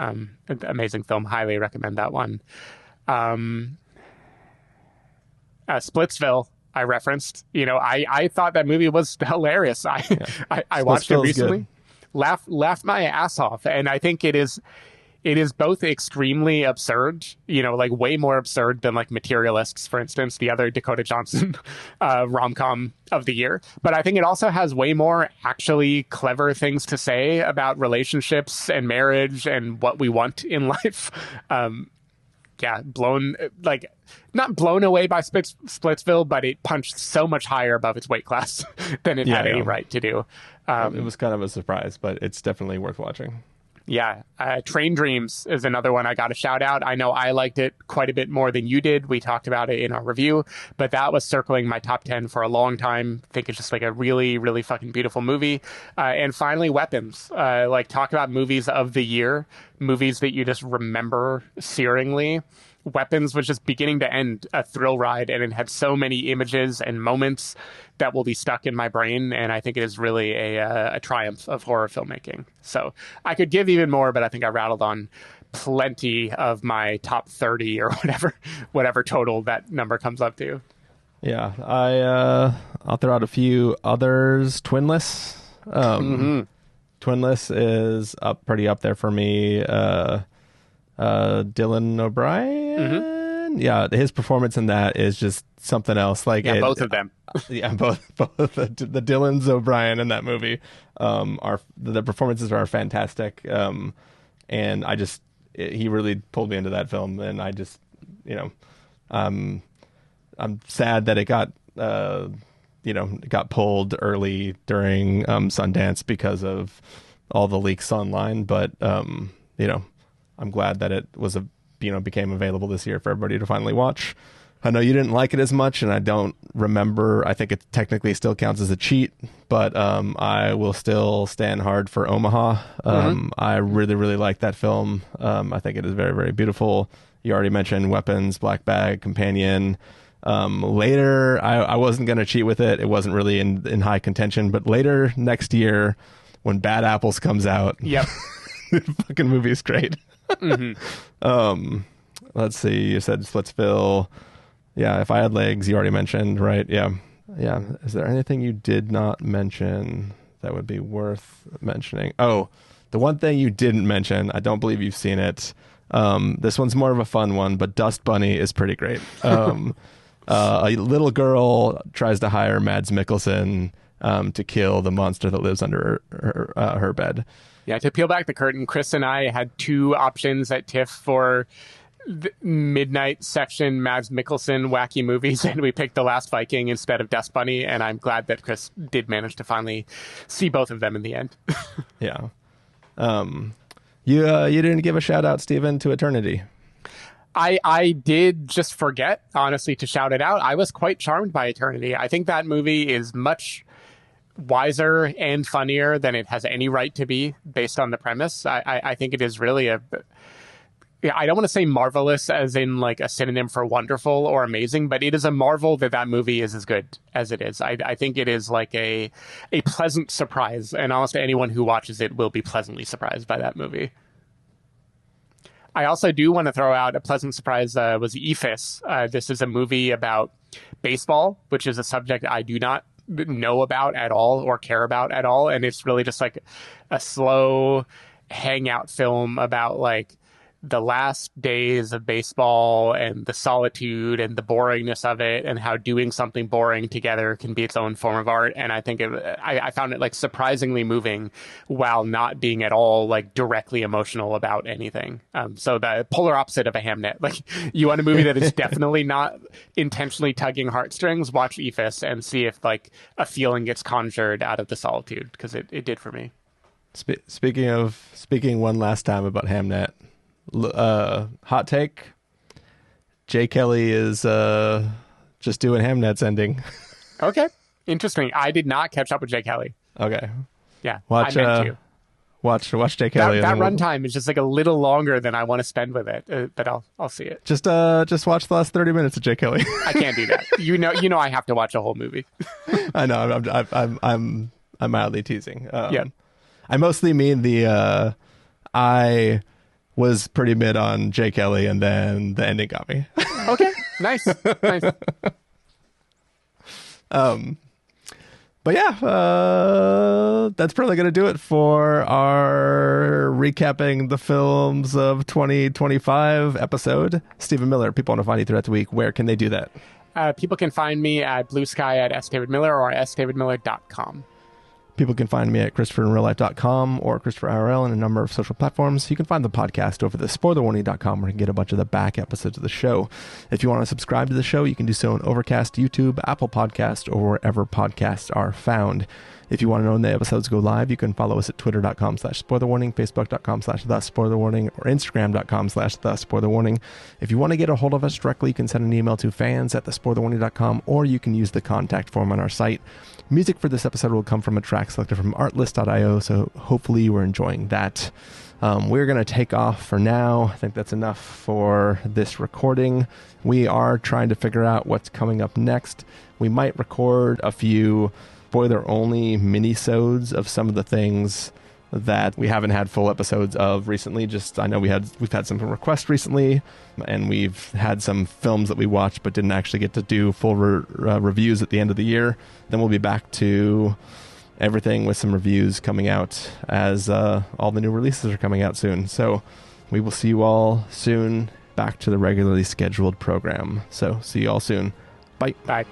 Speaker 9: film. Highly recommend that one. Splitsville, I referenced. I thought that movie was hilarious. I watched it recently. Good. Laughed my ass off, and I think it is both extremely absurd, like way more absurd than like Materialists, for instance, the other Dakota Johnson rom-com of the year. But I think it also has way more actually clever things to say about relationships and marriage and what we want in life. Not blown away by Splitsville, but it punched so much higher above its weight class than it had any right to do.
Speaker 16: It was kind of a surprise, but it's definitely worth watching.
Speaker 9: Yeah. Train Dreams is another one I got to shout out. I know I liked it quite a bit more than you did. We talked about it in our review, but that was circling my top 10 for a long time. I think it's just like a really, really fucking beautiful movie. And finally, Weapons. Talk about movies of the year, movies that you just remember searingly. Weapons was just beginning to end a thrill ride, and it had so many images and moments that will be stuck in my brain, and I think it is really a triumph of horror filmmaking. So I could give even more, but I think I rattled on plenty of my top 30 or whatever total that number comes up to.
Speaker 16: Yeah, I'll throw out a few others. Twinless. Twinless is pretty up there for me. Dylan O'Brien, yeah, his performance in that is just something else. Like,
Speaker 9: both of them.
Speaker 16: Yeah, both the Dylans O'Brien in that movie the performances are fantastic. And he really pulled me into that film, and I just, I'm sad that it got pulled early during Sundance because of all the leaks online, but I'm glad that it was became available this year for everybody to finally watch. I know you didn't like it as much, and I don't remember. I think it technically still counts as a cheat, but I will still stand hard for Omaha. I really, really like that film. I think it is very, very beautiful. You already mentioned Weapons, Black Bag, Companion. Later, I wasn't going to cheat with it. It wasn't really in high contention, but later next year, when Bad Apples comes out,
Speaker 9: yep,
Speaker 16: the fucking movie is great. Let's see. You said Splitsville. Yeah, If I Had Legs, you already mentioned, right? Yeah. Is there anything you did not mention that would be worth mentioning? Oh, the one thing you didn't mention, I don't believe you've seen it. This one's more of a fun one, but Dust Bunny is pretty great. A little girl tries to hire Mads Mikkelsen to kill the monster that lives under her bed.
Speaker 9: Yeah, to peel back the curtain, Chris and I had two options at TIFF for the midnight section Mads Mikkelsen wacky movies, and we picked The Last Viking instead of Dust Bunny, and I'm glad that Chris did manage to finally see both of them in the end.
Speaker 16: Yeah. You didn't give a shout out, Stephen, to Eternity.
Speaker 9: I did just forget, honestly, to shout it out. I was quite charmed by Eternity. I think that movie is much wiser and funnier than it has any right to be based on the premise. I think it is really I don't want to say marvelous as in like a synonym for wonderful or amazing, but it is a marvel that movie is as good as it is. I think it is like a pleasant surprise, and almost anyone who watches it will be pleasantly surprised by that movie. I also do want to throw out a pleasant surprise was EFIS. This is a movie about baseball, which is a subject I do not know about at all or care about at all. And it's really just like a slow hangout film about like the last days of baseball and the solitude and the boringness of it, and how doing something boring together can be its own form of art. And I think I found it like surprisingly moving while not being at all like directly emotional about anything. So the polar opposite of a Hamnet. Like, you want a movie that is definitely not intentionally tugging heartstrings, watch EFIS and see if like a feeling gets conjured out of the solitude, because it did for me.
Speaker 16: Speaking one last time about Hamnet, hot take: Jay Kelly is just doing Hamnet's ending.
Speaker 9: Okay, interesting. I did not catch up with Jay Kelly.
Speaker 16: Okay,
Speaker 9: yeah,
Speaker 16: watch
Speaker 9: I meant to.
Speaker 16: Watch Jay Kelly.
Speaker 9: That runtime is just like a little longer than I want to spend with it, but I'll see it.
Speaker 16: Just watch the last 30 minutes of Jay Kelly.
Speaker 9: I can't do that. You know, I have to watch a whole movie.
Speaker 16: I know. I'm mildly teasing.
Speaker 9: Yeah.
Speaker 16: I mostly mean I was pretty mid on Jay Kelly, and then the ending got me.
Speaker 9: Okay, nice.
Speaker 16: But yeah, that's probably going to do it for our recapping the films of 2025 episode. Stephen Miller, people want to find you throughout the week. Where can they do that?
Speaker 9: People can find me at Blue Sky at sdavidmiller or sdavidmiller.com.
Speaker 16: People can find me at ChristopherInRealLife.com or ChristopherIRL in a number of social platforms. You can find the podcast over at SpoilerWarning.com where you can get a bunch of the back episodes of the show. If you want to subscribe to the show, you can do so on Overcast, YouTube, Apple Podcast, or wherever podcasts are found. If you want to know when the episodes go live, you can follow us at twitter.com/spoilerwarning, facebook.com/thespoilerwarning, or instagram.com/thespoilerwarning. If you want to get a hold of us directly, you can send an email to fans@thespoilerwarning.com, or you can use the contact form on our site. Music for this episode will come from a track selected from artlist.io, so hopefully you are enjoying that. We're going to take off for now. I think that's enough for this recording. We are trying to figure out what's coming up next. We might record a few spoiler-only mini-sodes of some of the things that we haven't had full episodes of recently. I know we've had some requests recently, and we've had some films that we watched but didn't actually get to do full reviews at the end of the year. Then we'll be back to everything with some reviews coming out as all the new releases are coming out soon. So we will see you all soon, back to the regularly scheduled program. So see you all soon. Bye.
Speaker 9: Bye.